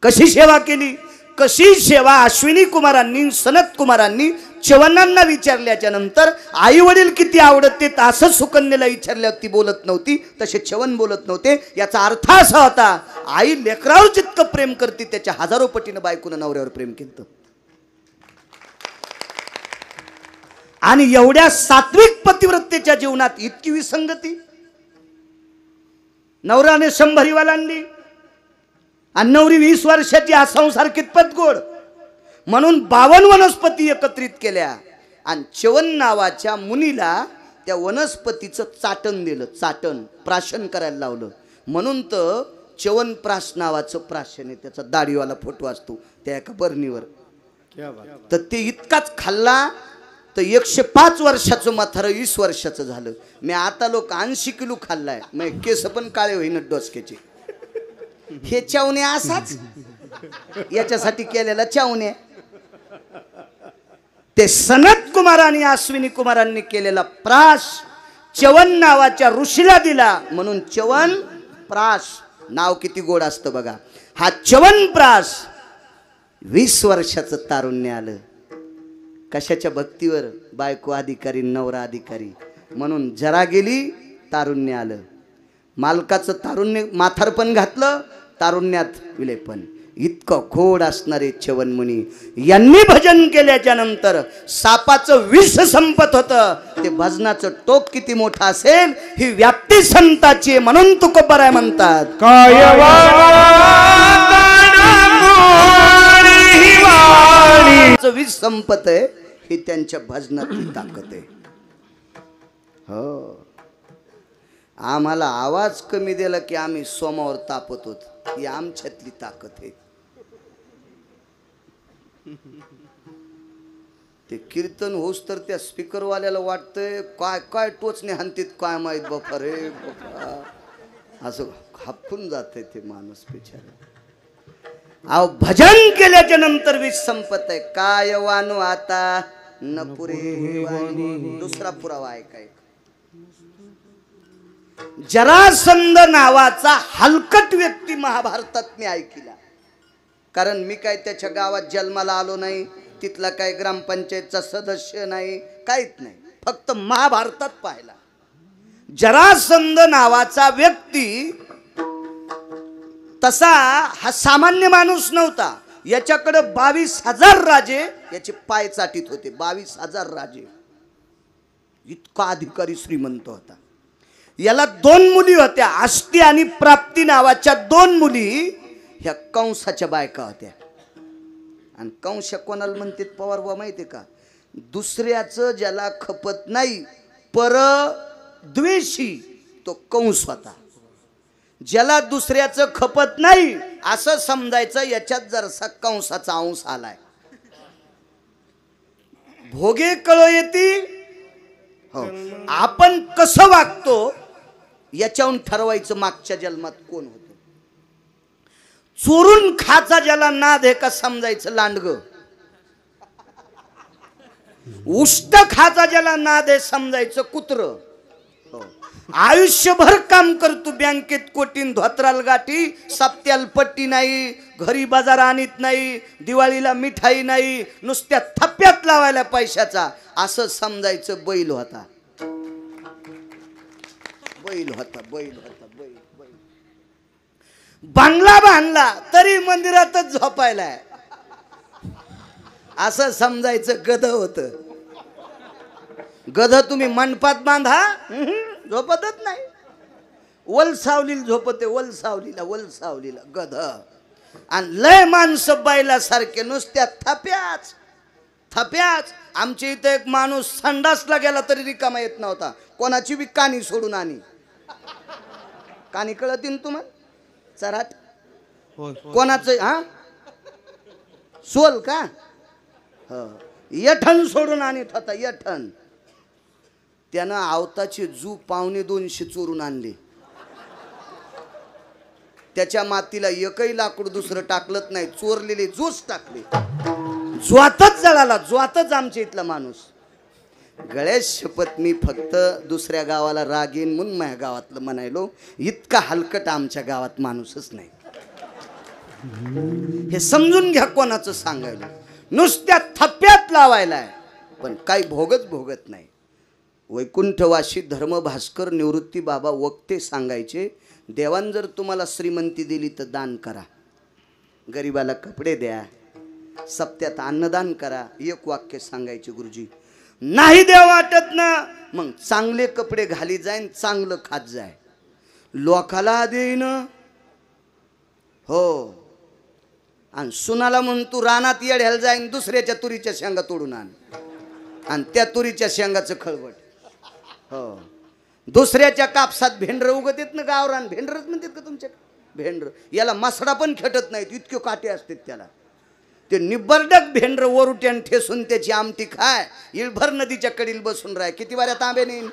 कशी सेवा केली, कशी सेवा अश्विनी कुमारांनी सनत कुमारांनी चवनांना विचारल्याच्या नंतर आई वडील किती आवडत ते असं सुकन्याला विचारल्यावर ती बोलत नव्हती, तसे चवन बोलत नव्हते. याचा अर्थ असा होता, आई लेकरावर जितकं प्रेम करते त्याच्या हजारो पटीनं बायकोनं नवऱ्यावर प्रेम केलं. आणि एवढ्या सात्विक पतिव्रतेच्या जीवनात इतकी विसंगती. नवऱ्याने 100 वालांनी आणि नवरी 20 वर्षाची. हा संसार कितपत गोड. म्हणून 52 वनस्पती एकत्रित केल्या आणि चवन नावाच्या मुनीला त्या वनस्पतीचं चाटण दिलं. चाटण प्राशन करायला लावलं. म्हणून तर चवन प्राश नावाचं प्राशन आहे. त्याचा दाढीवाला फोटो असतो त्या एका बरणीवर. तर ते इतकाच खाल्ला तर 105 वर्षाचं म्हातारं 20 वर्षाचं झालं. मी आता लोक 80 किलो खाल्लाय. मग केस पण काळे होईन डोसक्याचे. हे चावणे असाच याच्यासाठी केलेला चावणे. ते सनत कुमार आणि अश्विनी कुमारांनी केलेला प्राश चवन नावाच्या ऋषीला दिला. म्हणून चवन प्राश नाव किती गोड असतं बघा. हा चवन प्राश 20 वर्षाचं तारुण्य आलं. कशाच्या भक्तीवर? बायको अधिकारी, नवरा अधिकारी. म्हणून जरा गेली, तारुण्य आलं. मालकाचं तारुण्य म्हातारपण घातलं, तारुण्यात विलेपण. इतकं गोड असणारे चवन मुनी यांनी भजन केल्याच्या नंतर सापाचं विष संपत होतं. ते भजनाचं टोक किती मोठं असेल ही व्याप्ती संताची. म्हणून तुकोबाराय म्हणतात, विष संपत आहे ही त्यांच्या भजनातली ताकद आहे. हो, आम्हाला आवाज कमी दिला की आम्ही सोमावर तापत होत. ही आमच्यातली ताकद आहे. ते कीर्तन होस तर त्या स्पीकरवाल्याला वाटतंय काय काय टोचणे हानतीत काय माहीत बापा रे बापा. असं हापून जाते ते माणूस बिचारा. अहो, भजन केल्याच्या नंतर वीज संपत आहे. काय वानू आता न पुरे वाणी. दुसरा पुरावा आहे काय. जरासंध नावाचा हलकट व्यक्ती महाभारतात मी ऐकला. कारण मी काय त्याच्या गावात जन्माला आलो नाही, तिथला काय ग्रामपंचायतचा सदस्य नाही, काहीच नाही. फक्त महाभारतात पाहिला. जरासंध नावाचा व्यक्ती तसा हा सामान्य माणूस नव्हता. याच्याकडे 22,000 राजे याचे पाय चाटीत होते. 22,000 राजे. इतका अधिकारी श्रीमंत होता. याला 2 मुली होत्या. आष्टी आणि प्राप्ती नावाच्या 2 मुली ह्या कंसाच्या बायका होत्या. आणि कंस कोणाला म्हणते पवार बुवा माहिती का? दुसऱ्याचं ज्याला खपत नाही पर द्वेषी तो कंस होता. ज्याला दुसऱ्याचं खपत नाही असं समजायचं, याच्यात जरसा कंसाचा अंश आलाय. भोगे कळ येती. हो, आपण कसं वागतो याच्याहून ठरवायचं मागच्या जन्मात कोण होतं. चोरून खाचा ज्याला नाद आहे का समजायचं लांडग. उष्ट खाचा ज्याला नाद आहे समजायचं कुत्र. हो, आयुष्यभर काम करतो बँकेत कोटीन धोत्राल गाठी, सप्त्याल पट्टी नाही, घरी बाजार आणत नाही, दिवाळीला मिठाई नाही, नुसत्या थप्प्यात लावायला पैशाचा असं समजायचं बैल होता. बैल होता, बैल होता, बैल बैल. बांगला बांधला तरी मंदिरातच झोपायलाय असं समजायचं गध होत. गध तुम्ही मंडपात बांधा झोपतच नाही. वल सावलीला झोपते, वल सावलीला, वल सावलीला गध. आणि लय माणसं बैलासारखे नुसत्या थप्याच थप्याच. आमच्या इथं एक माणूस संडासला गेला तरी रिकामा येत नव्हता. कोणाची बी कानी सोडून आणि कानी कळतील तुम्हाला चराट कोणाचं हा सोल का यठण सोडून आणत होता यठण. त्यानं आवताचे जू 250 चोरून आणले. त्याच्या मातीला एकही लाकूड दुसरं टाकलंच नाही, चोरलेले जूच टाकले. ज्वातच जळाला, ज्वातच आमच्या इथला माणूस. गळ्यात शपथ मी फक्त दुसऱ्या गावाला राग येईन म्हणून माझ्या गावातलं म्हणायलो. इतका हलकट आमच्या गावात माणूसच नाही. हे समजून घ्या कोणाचं सांगायला. नुसत्या थप्प्यात लावायलाय पण काही भोगच भोगत नाही. वैकुंठवासी धर्मभास्कर निवृत्ती बाबा वक्ते सांगायचे, देवान जर तुम्हाला श्रीमंती दिली तर दान करा, गरीबाला कपडे द्या, सप्त्यात अन्नदान करा. एक वाक्य सांगायचे गुरुजी. नाही देव वाटत ना मग चांगले कपडे घाली जाईन, चांगलं खात जाय, लोकाला देईन. हो, आणि सुनाला म्हणून तू रानात येड्याला जाईन, दुसऱ्याच्या तुरीच्या शेंगा तोडून आण आणि त्या तुरीच्या शेंगाचं खळबट. हो, दुसऱ्याच्या कापसात भेंडर उगत येत ना गावरान. भेंडरच म्हणतात का तुमच्या? भेंडर याला मसडा पण खेटत नाहीत, इतके काटे असतात त्याला. ते निबर्डक भेंडर वरुट्यान ठेसून त्याची आमटी खाय, इळभर नदीच्या कडील बसून राय, किती वाऱ्या तांबे नेईन.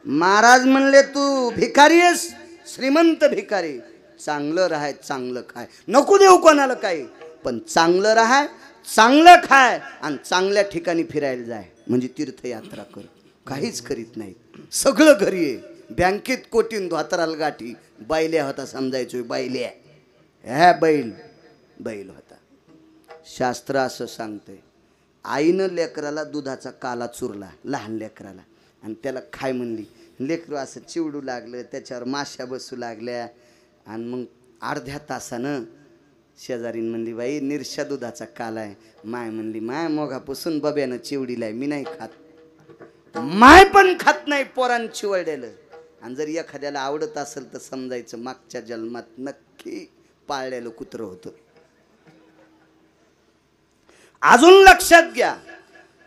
महाराज म्हणले तू भिकारी आहेस, श्रीमंत भिकारी. चांगलं राहाय, चांगलं खाय, नको देऊ कोणाला काही, पण चांगलं राहाय, चांगलं खाय आणि चांगल्या ठिकाणी फिरायला जाय. म्हणजे तीर्थयात्रा कर. काहीच करीत नाही, सगळं घरी आहे. बँकेत कोटीन धोतराल गाठी, बैल्या होता समजायचो. बैल्या ह्या बैल बैल होता. शास्त्र असं सांगतंय, आईनं लेकराला दुधाचा काला चुरला लहान लेकराला आणि त्याला खाय म्हणली. लेकरू असं चिवडू लागलं, त्याच्यावर माश्या बसू लागल्या. आणि मग अर्ध्या तासानं शेजारीन म्हणली, बाई निरशा दुधाचा काला आहे. माय म्हणली, माय मोघापासून बब्यानं चिवडीलाय, मी नाही खात. माय पण खात नाही पोरान चिवडलेलं. आणि जर एखाद्याला आवडत असेल तर समजायचं मागच्या जन्मात नक्की पाळलेलं कुत्रं होतं. अजून लक्षात घ्या,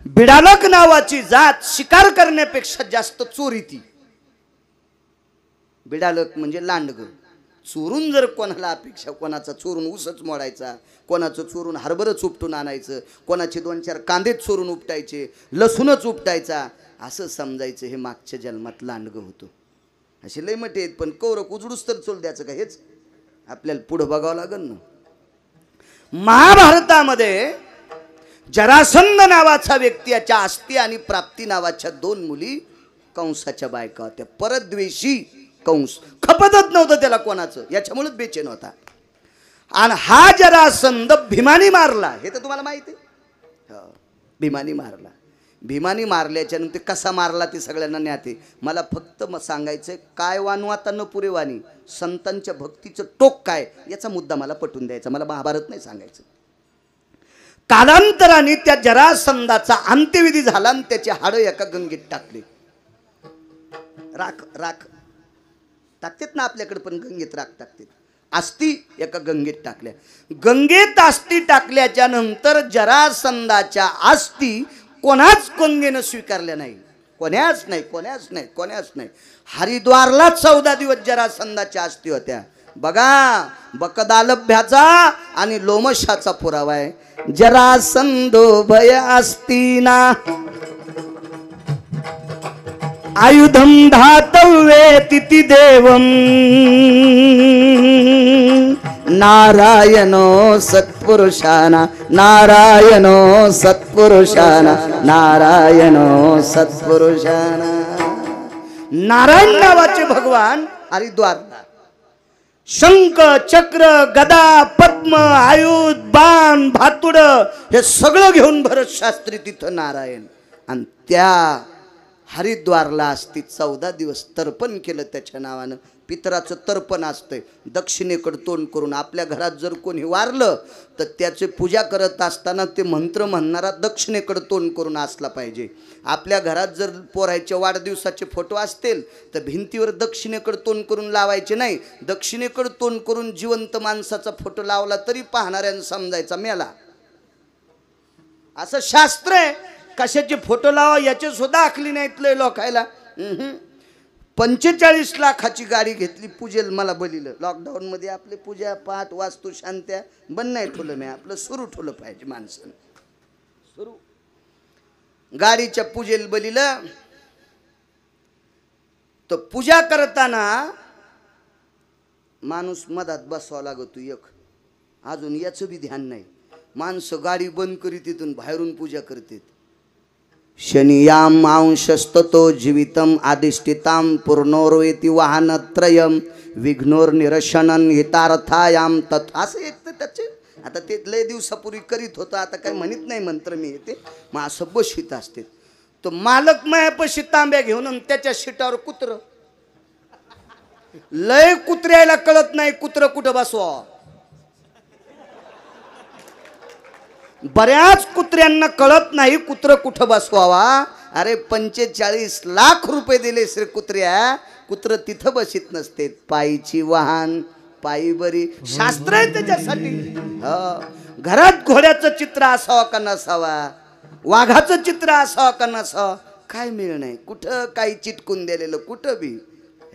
बिडालक नावाची जात शिकार करण्यापेक्षा जास्त चोरी ती. बिडालक म्हणजे लांडग. चोरून जर कोणाला अपेक्षा, कोणाचा चोरून ऊसच मोडायचा, कोणाचं चोरून हरभरच उपटून आणायचं, कोणाचे 2-4 कांदेच चोरून उपटायचे, लसूणच उपटायचा, असं समजायचं हे मागच्या जन्मात लांडग होतं. असे लय मटे आहेत, पण कौरक उजडूच तर चोल द्यायचं का, हेच आपल्याला पुढं बघावं लागेल ना. महाभारतामध्ये जरासंध नावाचा व्यक्ती, याच्या आस्ती आणि प्राप्ती नावाच्या 2 मुली कंसाच्या बायका होत्या. परद्वेषी कंस, खपतच नव्हतं त्याला कोणाचं, याच्यामुळेच बेचैन होता. आणि हा जरासंध भीमानी मारला, हे तर तुम्हाला माहिती आहे. भीमानी मारला. भीमानी मारल्याच्या नंतर कसा मारला ते सगळ्यांना ज्ञाते. मला फक्त सांगायचंय, काय वानू आता न पुरे वाणी, संतांच्या भक्तीचं टोक काय याचा मुद्दा मला पटवून द्यायचा. मला महाभारत नाही सांगायचं. कालांतराने त्या जरासंधाचा अंत्यविधी झाला आणि त्याचे हाडं एका गंगेत टाकले. राख राख टाकतात ना आपल्याकडे पण गंगेत राख टाकतात. आस्ती एका गंगेत टाकल्या. गंगेत आस्ती टाकल्याच्या नंतर जरासंधाच्या आस्ती कोणाच गंगेनं स्वीकारल्या नाही. कोण्याच नाही. हरिद्वारला 14 दिवस जरासंधाच्या आस्ती होत्या. बघा बकदालभ्याचा आणि लोमशाचा पुरावा आहे. जरासंधो भय आस्तीना आयुधम धातव्ये तिथि देवम नारायणो सत्पुरुषाना नारायणो सत्पुरुषाना नारायण नावाचे भगवान हरिद्वारला शंख चक्र गदा पद्म आयुध बाण भातुड हे सगळं घेऊन भरत शास्त्री तिथं नारायण. आणि त्या हरिद्वारला असती 14 दिवस तर्पण केलं त्याच्या नावानं. पितराचं तर्पण असतंय. दक्षिणेकडे तोंड करून. आपल्या घरात जर कोणी वारलं तर त्याची पूजा करत असताना ते मंत्र म्हणणारा दक्षिणेकडे तोंड करून असला पाहिजे. आपल्या घरात जर पोरायच्या वाढदिवसाचे फोटो असतील तर भिंतीवर दक्षिणेकडे तोंड करून लावायचे नाही. दक्षिणेकडे तोंड करून जिवंत माणसाचा फोटो लावला तरी पाहणाऱ्यानं समजायचा मेला. असं शास्त्र आहे. कशाचे फोटो लावा याचे सुद्धा आखली नाहीत लय लोकायला. 45 लाखाची गाडी घेतली पूजेल मला बलिलं. लॉकडाऊनमध्ये आपले पूजा पाठ वास्तू शांत्या बंद नाही ठेवलं. मी आपलं सुरू ठेवलं पाहिजे माणसानं. सुरू गाडीच्या पूजेल बलिलं. तर पूजा करताना माणूस मधात बसवा लागतो एक. अजून याचं बी ध्यान नाही. माणसं गाडी बंद करीत तिथून बाहेरून पूजा करतात. शनियाम अंशस्ततो जीवितम अधिष्ठिताम पूर्णोर्वेति वाहनत्रयम विघ्नोर निरशनन हितार्थायाम तत्. असं एक तर त्याचे आता ते लय दिवसापूर्वी करीत होतं. आता काही म्हणत नाही मंत्र मी येते मग असं बशीत असते. तो मालक मायापाशी तांब्या घेऊन आणि त्याच्या शिटावर कुत्र. लय कुत्र्याला कळत नाही कुत्र कुठं बसवा. बऱ्याच कुत्र्यांना कळत नाही कुत्र कुठं बसवावा. अरे 45 लाख रुपये दिले श्री कुत्र्या. कुत्र तिथं बसित नसते. पायीची वाहन पायी बरी शास्त्र आहे त्याच्यासाठी. घरात घोड्याचं चित्र असावं का नसावा. वाघाचं चित्र असावं का नसावं. काय मिळ नाही. कुठं काही चिटकून दिलेलं कुठं बी.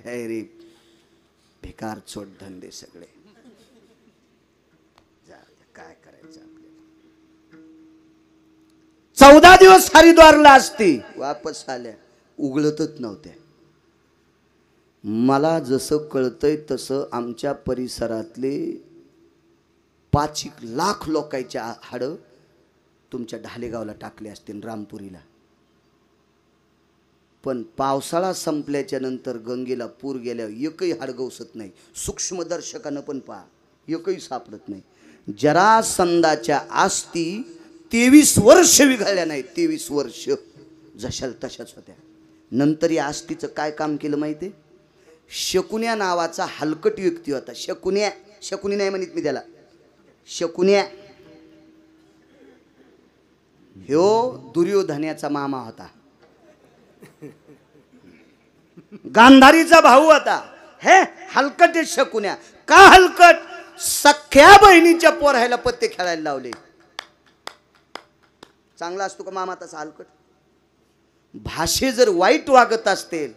हे रे बेकार चोट धंदे सगळे. काय करायचं. 14 दिवस हरिद्वारला असती. वापस आल्या उघडतच नव्हत्या. मला जसं कळतंय तसं आमच्या परिसरातले 5 लाख लोकांच्या हाडं तुमच्या ढालेगावला टाकले असतील रामपुरीला. पण पावसाळा संपल्याच्या नंतर गंगेला पूर गेल्यावर एकही हाड गवसत नाही. सूक्ष्मदर्शकानं पण पहा एकही सापडत नाही. जरासंधाच्या आस्ती 23 वर्ष विघळल्या नाही. 23 वर्ष जशाल तशाच होत्या. नंतर या आस्तीचं काय काम केलं माहिती आहे. शकुन्या नावाचा हलकट व्यक्ती होता. शकुनी नाही म्हणत मी त्याला. शकुन्या ह्यो दुर्योधनाचा मामा होता. गांधारीचा भाऊ होता. हे हलकट शकुन्या. का हलकट. सख्या बहिणीच्या पोरायला पत्ते खेळायला लावले. चांगला असतो का मामा तसा हलकट. भाषे जर वाईट वागत असतील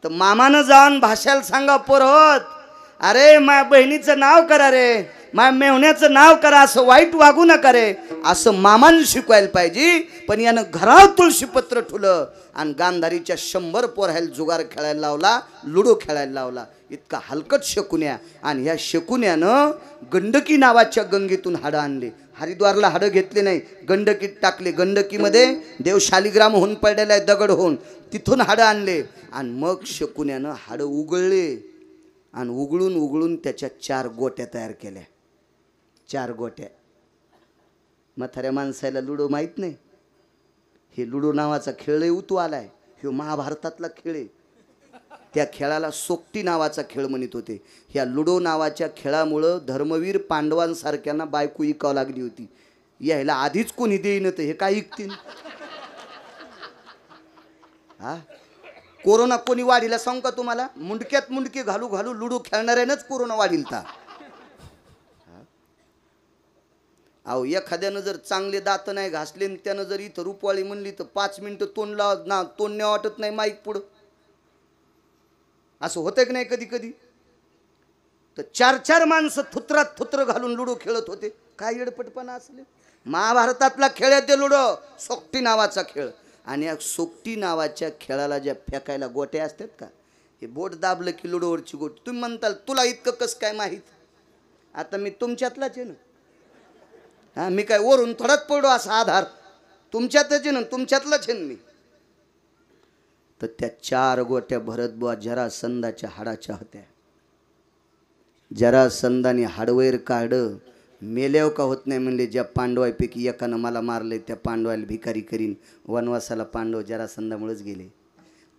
तर मामानं जाऊन भाषाला सांगा पोरत अरे माझ्या बहिणीचं नाव करा रे माझ्या मेहुण्याचं नाव करा. असं वाईट वागू नका रे असं मामानं शिकवायला पाहिजे. पण यानं घरावर तुळशीपत्र ठुलं आणि गांधारीच्या 100 पोरायला जुगार खेळायला लावला. लुडो खेळायला लावला. इतका हलकट शकुन्या. आणि ह्या शकुन्यानं गंडकी नावाच्या गंगेतून हाडं आणले. हरिद्वारला हाडं घेतले नाही. गंडकीत टाकले. गंडकीमध्ये देव शालिग्राम होऊन पडलेला आहे दगड होऊन. तिथून हाडं आणले. आणि मग शकुन्यानं हाडं उघडले आणि उघडून उघडून त्याच्या 4 गोट्या तयार केल्या. 4 गोट्या. म्हाताऱ्या माणसाला लुडो माहीत नाही. हे लुडो नावाचा खेळ लय उतू आलाय. हे महाभारतातला खेळ आहे. त्या खेळाला सोक्ती नावाचा खेळ म्हणत होते. ह्या लुडो नावाच्या खेळामुळं धर्मवीर पांडवांसारख्यांना बायको इकावं लागली होती. यायला आधीच कोणी देईन तर हे काय इकतील. हा कोरोना कोणी वाढीला सांगू का तुम्हाला? मुंडक्यात मुंडकी घालू घालू लुडू खेळणाऱ्यानंच कोरोना वाढील ता. अहो एखाद्यानं जर चांगले दात नाही घासले आणि त्यानं जर इथं रूपवाळी म्हणली तर 5 मिनिटं तोंड नाही वाटत नाही माईक पुढं. असं होतं की नाही कधी कधी? तर 4-4 माणसं थुत्रात थुत्र घालून लुडो खेळत होते. काय येडपटपणा असले. महाभारतातला खेळ आहे ते लुडो, सोकटी नावाचा खेळ. आणि या सोकटी नावाच्या खेळाला ज्या फेकायला गोट्या असतात का, हे बोट दाबलं की लुडोवरची गोटी. तुम्ही म्हणताल तुला इतकं कसं काय माहीत? आता मी तुमच्यातलाच आहे ना. हां, मी काय वरून थोडाच पडो असा आधार? तुमच्यातच आहे ना, तुमच्यातलाच आहे मी. तर त्या 4 गोट्या भरत बुवा जरासंधाच्या हाडाच्या होत्या. जरासंधाने हाडवैर काढं. मेल्याव का होत नाही म्हणले. ज्या पांडवांपैकी एकानं मला मारले त्या पांडवाला भिकारी करीन. वनवासाला पांडव जरासंधामुळेच गेले.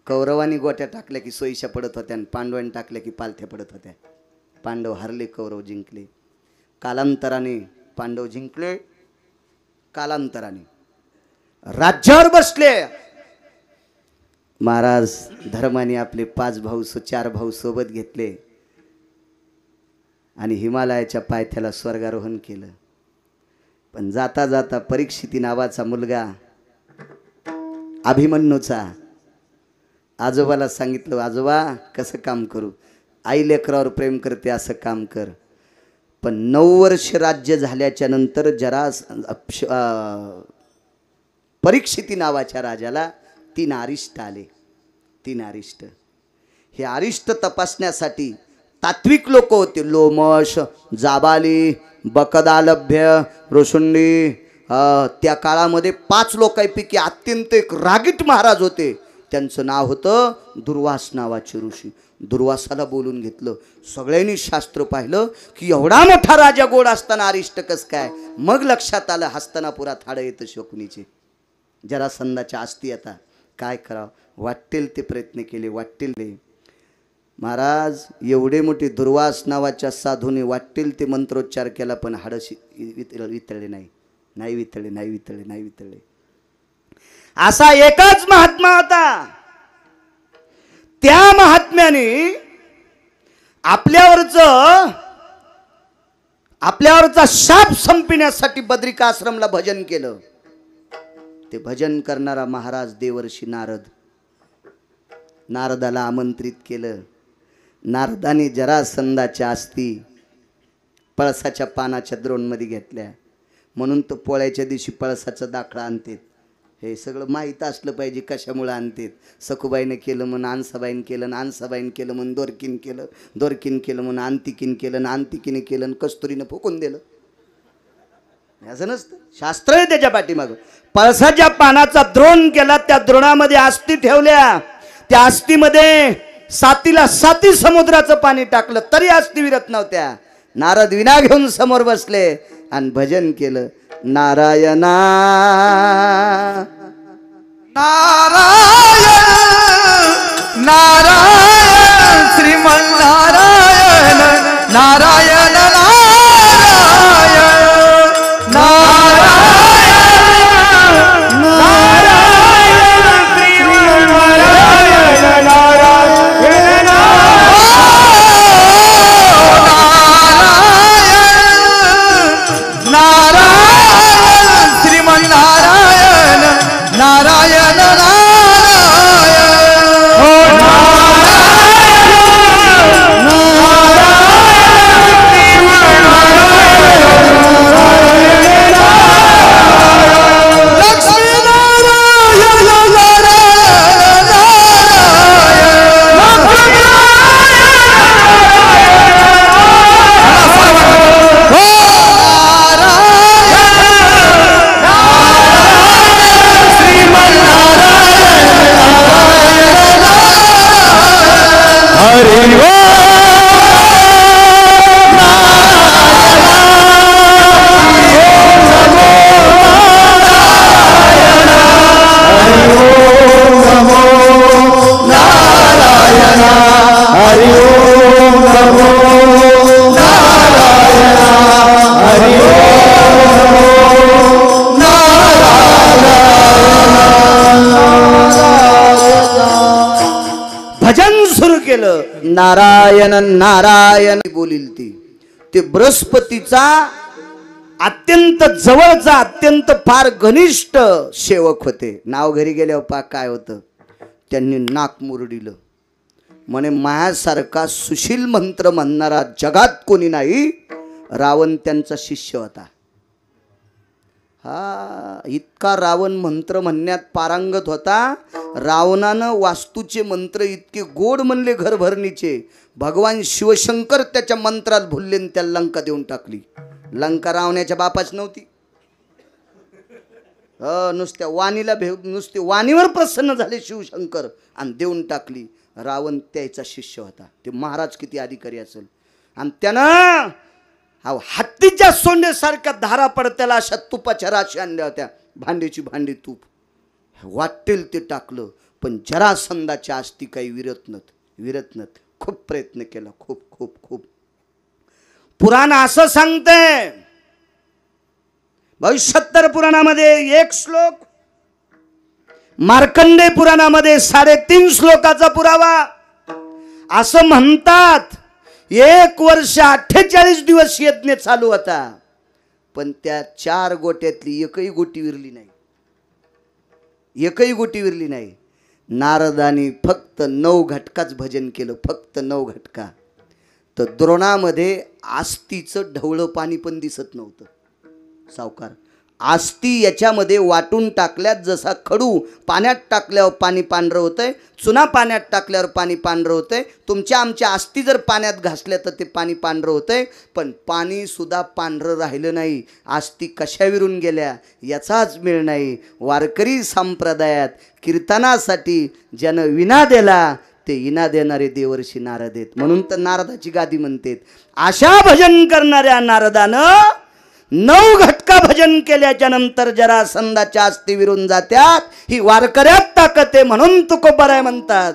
कौरवानी गोट्या टाकल्या की सोयीशा पडत होत्या आणि पांडवांनी टाकल्या की पालथ्या पडत होत्या. पांडव हारले, कौरव जिंकले. कालांतराने पांडव जिंकले. कालांतराने राज्यावर बसले. महाराज धर्माने आपले 5 भाऊ 4 भाऊ सोबत घेतले आणि हिमालयाच्या पायथ्याला स्वर्गारोहण केलं. पण जाता जाता परीक्षिती नावाचा मुलगा अभिमन्यूचा आजोबाला सांगितलं, आजोबा कसं काम करू? आई लेकरावर प्रेम करते असं काम कर. पण 9 वर्ष राज्य झाल्याच्या नंतर परीक्षिती नावाच्या राजाला 3 अरिष्ट आले. 3 अरिष्ट. हे अरिष्ट तपासण्यासाठी तात्विक लोक होते. लोमश, जाबाली, बकदालभ्य, रोशुंडी. त्या काळामध्ये 5 लोकांपैकी अत्यंत एक रागीट महाराज होते. त्यांचं नाव होतं दुर्वास नावाचे ऋषी. दुर्वासाला बोलून घेतलं. सगळ्यांनी शास्त्र पाहिलं की एवढा मोठा राजा गोड असताना अरिष्ट कस काय? मग लक्षात आलं हस्तिनापुरात हाडं येतं शकुनीचे. जरासंधाच्या अस्थी आता काय करावं? वाटेल ते प्रयत्न केले, वाटेल ते. महाराज एवढे मोठे दुर्वास नावाच्या साधूने वाटेल ते मंत्रोच्चार केला पण हाडं वितळले नाही. नाही वितळले, नाही वितळले, नाही वितळले. असा एकच महात्मा होता. त्या महात्म्याने आपल्यावरचा शाप संपविण्यासाठी बद्रिका आश्रमला भजन केलं. ते भजन करणारा महाराज देवर्षी नारद. नारदाला आमंत्रित केलं. नारदाने जरासंधाच्या अस्थी पळसाच्या पानाच्या द्रोणमध्ये घेतल्या. म्हणून तो पोळ्याच्या दिवशी पळसाचा दाखला आणतात. हे सगळं माहीत असलं पाहिजे कशामुळे आणतात. सखुबाईनं केलं म्हणून आणसाबाईनं केलं, आणसाबाईनं केलं म्हणून दोरकीन केलं, दोरकीन केलं म्हणून अंतिकीन केलं, अंतिकीने केलं आणि कस्तुरीनं फुकून दिलं. असं नसतं, शास्त्र आहे त्याच्या पाठीमागं. पळसाच्या पानाचा द्रोण केला. त्या द्रोणामध्ये अस्थी ठेवल्या. त्या अस्थीमध्ये सातीला 7 समुद्राचं पाणी टाकलं तरी अस्थी विरत नव्हत्या. नारद विना घेऊन समोर बसले आणि भजन केलं. नारायणा नारायण नारायण श्रीमन्नारायण नारायण नारायण नारायण नारायण श्रीमन्नारायण नारायण नारायण श्रीमन्नारायण नारायण नारायण केलं, नारायण नारायण बोलील ती. ते बृहस्पतीचा अत्यंत जवळचा, अत्यंत फार घनिष्ठ सेवक होते. नाव घरी गेल्यावर पा काय होतं, त्यांनी नाक मुरडिलं. म्हणे मायासारखा सुशील मंत्र म्हणणारा जगात कोणी नाही, रावण त्यांचा शिष्य होता. हा, इतका रावण मंत्र म्हणण्यात पारंगत होता. रावणानं वास्तूचे मंत्र इतके गोड म्हणले घरभरणीचे, भगवान शिवशंकर त्याच्या मंत्रात भुलले आणि त्याला लंका देऊन टाकली. लंका रावण्याच्या बापाच नव्हती. नुसत्या वाणीला नुसते वाणीवर प्रसन्न झाले शिवशंकर आणि देऊन टाकली. रावण त्याचा शिष्य होता. ते महाराज किती अधिकारी असेल. आणि त्यानं हत्तीच्या सोंडेसारख्या धारा पडत्याला अशा तुपाच्या राशी आणल्या होत्या. भांडीची भांडी तूप वाटेल ते टाकलं, पण जरासंधाच्या आस्ती काही विरत नत. खूप प्रयत्न केला, खूप खूप खूप. पुराण असं सांगते, 72 पुराणामध्ये 1 श्लोक, मार्कंडेय पुराणामध्ये 3.5 श्लोकाचा पुरावा. असं म्हणतात 1 वर्ष 48 दिवस यज्ञ चालू होता, पण त्या 4 गोट्यातली एकही गोटी विरली नाही. एकही गोटी विरली नाही. नारदानी फक्त 9 घटकाच भजन केलं, फक्त 9 घटका. तर द्रोणामध्ये आस्तीचं ढवळं पाणी पण दिसत नव्हतं. सावकार, आस्ती याच्यामध्ये वाटून टाकल्यात, जसा खडू पाण्यात टाकल्यावर पाणी पांढरं होतंय, चुना पाण्यात टाकल्यावर पाणी पांढरं होतंय. तुमच्या आमच्या आस्ती जर पाण्यात घासल्या तर ते पाणी पांढरं होतंय, पण पाणी सुद्धा पांढरं राहिलं नाही. आस्ती कशाविरून गेल्या याचाच मेळ नाही. वारकरी संप्रदायात कीर्तनासाठी ज्यानं विना दिला ते इना देणारे देवर्षी नारद आहेत. म्हणून तर नारदाची गादी म्हणतात. अशा भजन करणाऱ्या नारदानं 9 घटका भजन केल्याच्या नंतर जरासंधाच्या आस्ती विरून जात्यात. ही वारकऱ्यात ताकद आहे, म्हणून तुकोबाराय म्हणतात.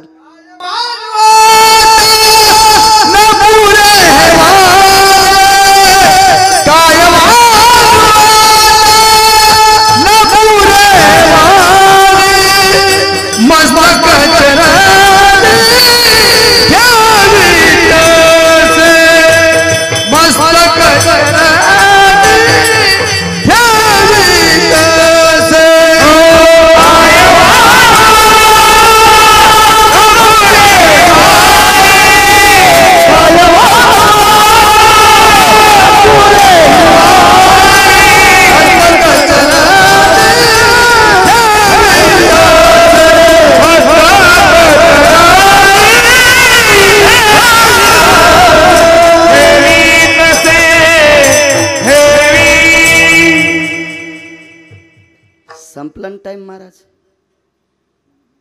संपलन टाइम महाराज,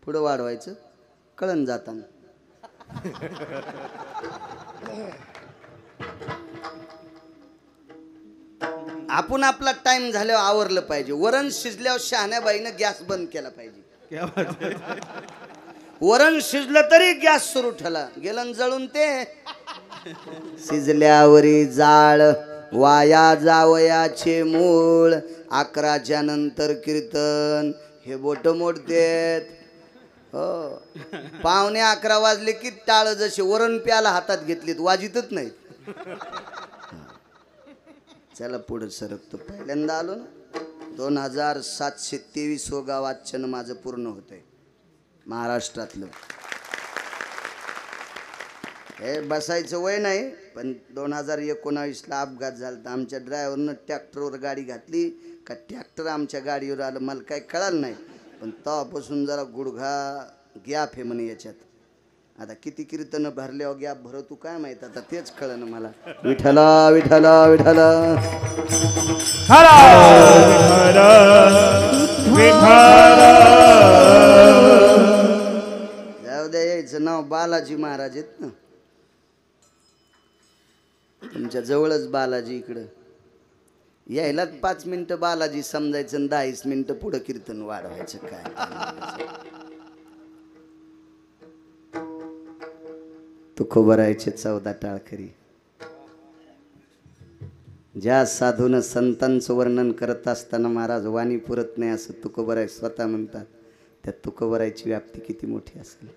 पुढं वाढवायचं कळण जाताना. आपण आपला टाइम झाल्यावर आवरलं पाहिजे. वरण शिजल्यावर शहाण्याबाईनं गॅस बंद केला पाहिजे. वरण शिजलं तरी गॅस सुरू ठेवला, गेलं जळून ते. शिजल्यावरी जाळ वाया जावयाचे मूळ, 11च्या नंतर कीर्तन हे बोट मोडतेत. हो, 11:15 वाजले की टाळ जसे वरण प्याला हातात घेतलीत वाजितच नाहीत. चला पुढे सरकतो. पहिल्यांदा आलो ना, 2723 गावाचन माझं पूर्ण होतंय महाराष्ट्रातलं. हे बसायचं वय नाही, पण 2019ला अपघात झाला तर आमच्या ड्रायव्हरनं ट्रॅक्टरवर गाडी घातली का ट्रॅक्टर आमच्या गाडीवर आलं, मला काही कळालं नाही. पण तेव्हापासून जरा गुडघा गॅप आहे म्हणे याच्यात. आता किती कीर्तन भरल्यावर गॅप भरवतो काय माहित, आता तेच कळलं मला. विठला विठला विठला जाऊ द्या. यायचं नाव बालाजी महाराज आहेत ना, तुमच्या जवळच बालाजी. इकडं यायला 5 मिनिटं बालाजी समजायचं आणि 10 मिनिटं पुढं कीर्तन वाढवायचं. काय तुकोबारायचे 14 टाळकरी. ज्या साधून संतांचं वर्णन करत असताना महाराज वाणी पुरत नाही असं तुकोबाराय स्वतः म्हणतात. त्या तुकोबारायची व्याप्ती किती मोठी असेल.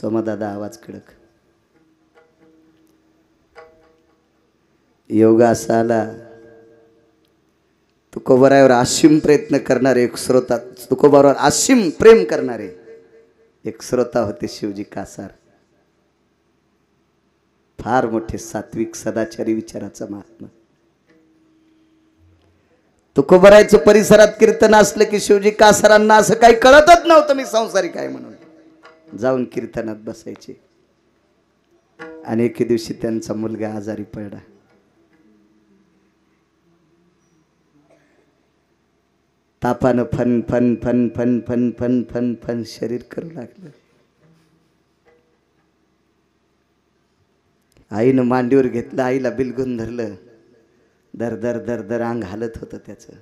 सोमादादा आवाज कडक. योग असा आला, तुकोबरावर असीम प्रयत्न करणारे एक श्रोता, तुकोबरावर असीम प्रेम करणारे एक श्रोता होते शिवजी कासार. फार मोठे सात्विक सदाचारी विचाराचा महात्मा. तुकोबरायचं परिसरात कीर्तन असलं की शिवजी कासारांना असं काही कळतच नव्हतं मी संसारिक आहे म्हणून. जाऊन कीर्तनात बसायचे. आणि एके दिवशी त्यांचा मुलगा आजारी पडला. तापानं फन फन फन फन फन फन फन फन शरीर करू लागलं. आईनं मांडीवर घेतलं, आईला बिलगून धरलं. दर दर दर दर अंग हालत होतं त्याचं.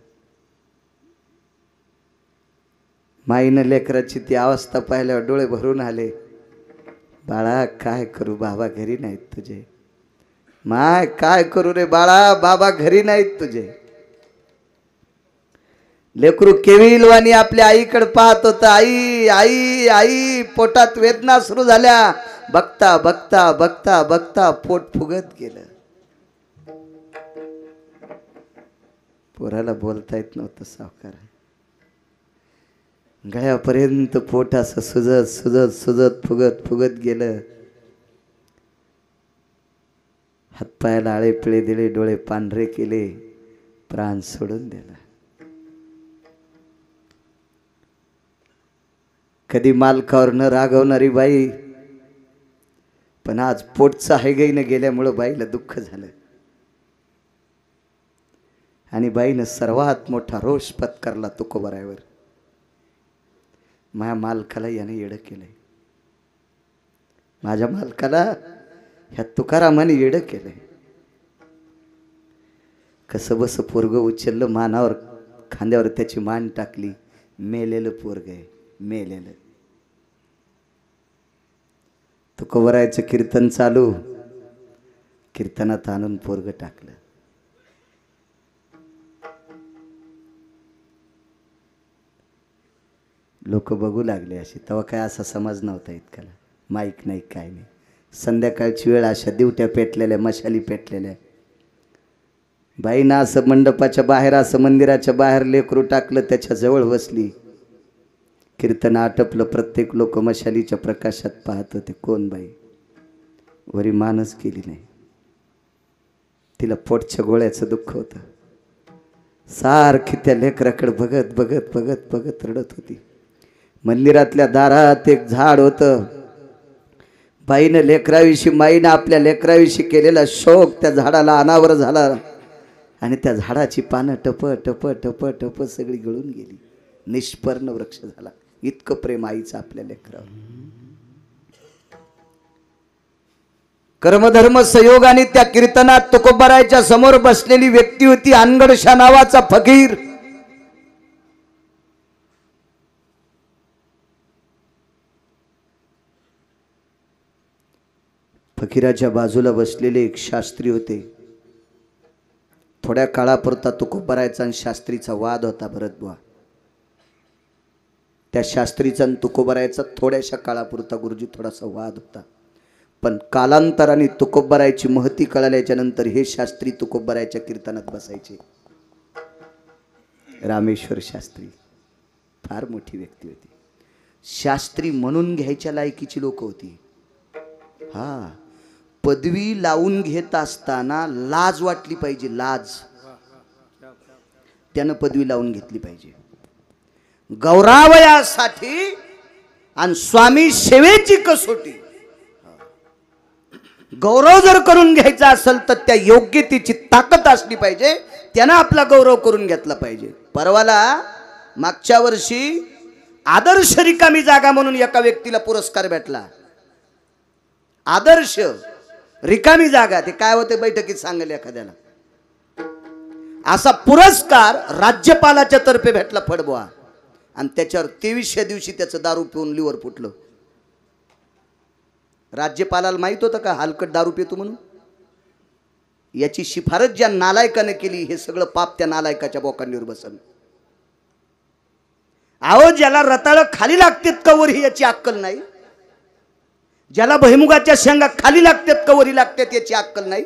माईनं लेकराची ती अवस्था पाहिल्यावर डोळे भरून आले. बाळा काय करू, बाबा घरी नाहीत तुझे. माय काय करू रे बाळा, बाबा घरी नाहीत तुझे. लेकरू केविलवाणी आपल्या आईकडे पाहत होतं. आई आई आई. पोटात वेदना सुरू झाल्या. बघता बघता बघता बघता पोट फुगत गेलं. पोराला बोलता येत नव्हतं सावकार. गळ्यापर्यंत पोट असं सुजत सुजत सुजत फुगत फुगत गेलं. हातपायाला आळे पिळे दिले, डोळे पांढरे केले, प्राण सोडून दिला. कधी मालकावर न रागवणारी बाई, पण आज पोटचं हायगईनं गेल्यामुळं बाईला दुःख झालं. आणि बाईनं सर्वात मोठा रोष पत्करला तुकोबरायवर. माझ्या मालकाला याने येडं केलंय, माझ्या मालकाला ह्या तुकारामाने येडं केलंय. कसं बस पोरग उचललं, मानावर खांद्यावर त्याची मान टाकली. मेलेलं पोरग आहे, मेलेलं. तुकोबरायचं कीर्तन चालू, कीर्तनात आणून पोरग टाकलं. लोक बघू लागले अशी. तेव्हा काय असा समज नव्हता इतकाला, माईक नाही काय नाही. संध्याकाळची वेळ, अशा दिवट्या पेटलेल्या, मशाली पेटलेल्या. बाईनं असं मंडपाच्या बाहेर, असं मंदिराच्या बाहेर लेकरू टाकलं, त्याच्या जवळ बसली. कीर्तन आटपलं. प्रत्येक लोक मशालीच्या प्रकाशात पाहत होते. कोण बाई? वरी मानच केली नाही. तिला पोटच्या गोळ्याचं दुःख होतं. सारखी त्या लेकराकडे बघत बघत बघत बघत रडत होती. मंदिरातल्या दारात एक झाड होतं. बाईनं लेकराविषयी, माईनं आपल्या लेकराविषयी केलेला शोक त्या झाडाला अनावर झाला. आणि त्या झाडाची पानं टप टप टप टप सगळी गळून गेली. निष्पर्ण वृक्ष झाला. इतकं प्रेम आईचं आपल्या लेकरावर. कर्मधर्म संयोगाने त्या कीर्तनात तुकोबरायच्या समोर बसलेली व्यक्ती होती अनगडशा नावाचा फकीर. फकीराच्या बाजूला बसलेले एक शास्त्री होते. थोड्या काळापुरता तुकोबरायचा आणि शास्त्रीचा वाद होता भरतबुवा. त्या शास्त्रीचा आणि तुकोबरायचा थोड्याशा काळापुरता गुरुजी थोडासा वाद होता. पण कालांतराने तुकोबरायची महती कळाल्याच्या नंतर हे शास्त्री तुकोबरायच्या कीर्तनात बसायचे. रामेश्वर शास्त्री फार मोठी व्यक्ती होती. शास्त्री म्हणून घ्यायच्या लायकीची लोक होती. हा, पदवी लावून घेत असताना लाज वाटली पाहिजे, लाज. त्यानं पदवी लावून घेतली पाहिजे गौरवायासाठी. आणि स्वामी सेवेची कसोटी. गौरव जर करून घ्यायचा असेल तर त्या योग्यतेची ताकद असली पाहिजे. त्यानं आपला गौरव करून घेतला पाहिजे. परवाला मागच्या वर्षी आदर्श रिकामी जागा म्हणून एका व्यक्तीला पुरस्कार भेटला. आदर्श रिकामी जागा, ते काय होते बैठकीत सांगेल एखाद्याला. असा पुरस्कार राज्यपालाच्या तर्फे भेटला फडबुवा. आणि त्याच्यावर 23व्या दिवशी त्याचं दारू पिऊन लिव्हर फुटलं. राज्यपालाला माहित होतं का हलकट दारू पितो म्हणून? याची शिफारस ज्या नालायकाने केली, हे सगळं पाप त्या नालायकाच्या बोकांडीवर बसल. अहो, ज्याला रताळ खाली लागतेत कवर ही याची अक्कल नाही. ज्याला भुईमुगाच्या शेंगा खाली लागतात का वरी लागतात याची अक्कल नाही,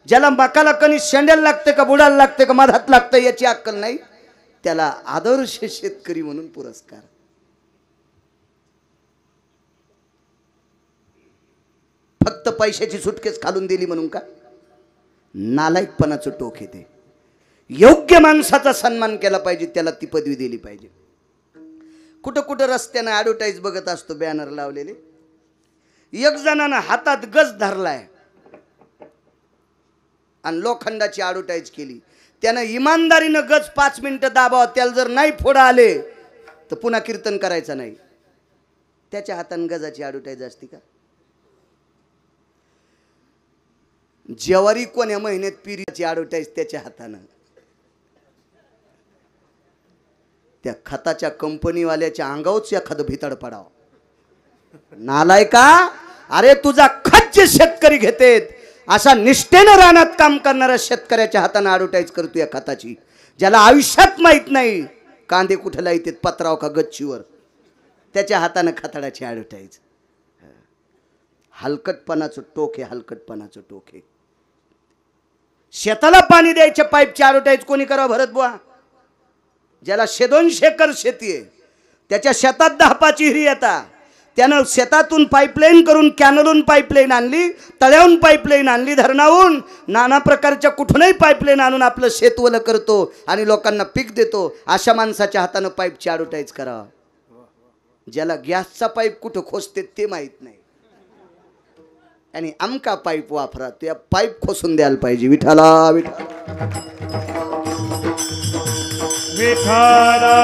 ज्याला मकाला कणी शेंड्याला लागते का बुडाला लागते का मधात लागते याची अक्कल नाही, त्याला आदर्श शेतकरी म्हणून पुरस्कार. फक्त पैशाची सुटकेस खालून दिली म्हणून का? नालायकपणाचं टोक येते. योग्य माणसाचा सन्मान केला पाहिजे, त्याला ती पदवी दिली पाहिजे. कुठं कुठं रस्त्यानं ॲडव्हर्टाईज बघत असतो बॅनर लावलेले. एक जणानं हातात गज धरलाय आणि लोखंडाची ॲडव्हर्टाईज केली. त्यानं इमानदारीनं गज 5 मिनिटं दाबावं, त्याला जर नाही फोडं आले तर पुन्हा कीर्तन करायचं नाही. त्याच्या हातानं गजाची ॲडव्हर्टाईज असते का? ज्वारी कोण्या महिन्यात पिरीची ॲडव्हर्टाईज त्याच्या हातानं. त्या खताच्या कंपनीवाल्याच्या अंगावच एखादं भितड पडावं. नालायका, अरे तुझा खत जे शेतकरी घेतेत असा निष्ठेनं रानात काम करणाऱ्या शेतकऱ्याच्या हातानं ॲडव्हर्टाईज करतो या खताची. ज्याला आयुष्यात माहित नाही कांदे कुठे लावतात पत्राव का गच्चीवर, त्याच्या हातानं खताडाची ॲडव्हर्टाईज. हलकटपणाचं टोक आहे, हलकटपणाचं टोक आहे. शेताला पाणी द्यायच्या पाईपची ॲडव्हर्टाईज कोणी करावं भरत बुवा? ज्याला 100-200 एकर शेती आहे, त्याच्या शेतात 10-5 विहिरी येतात, त्यानं शेतातून पाईपलाईन करून कॅनलून पाईपलाईन आणली, तळ्याहून पाईपलाईन आणली, धरणाहून नाना प्रकारच्या कुठूनही पाईपलाईन आणून आपलं शेतवलं करतो आणि लोकांना पीक देतो. अशा माणसाच्या हातानं पाईपची ॲडव्हर्टाईज करावं. ज्याला गॅसचा पाईप कुठं खोसते ते माहीत नाही आणि आमका पाईप वापरा, त्या पाईप खोसून द्यायला पाहिजे. विठाला विठा विठाला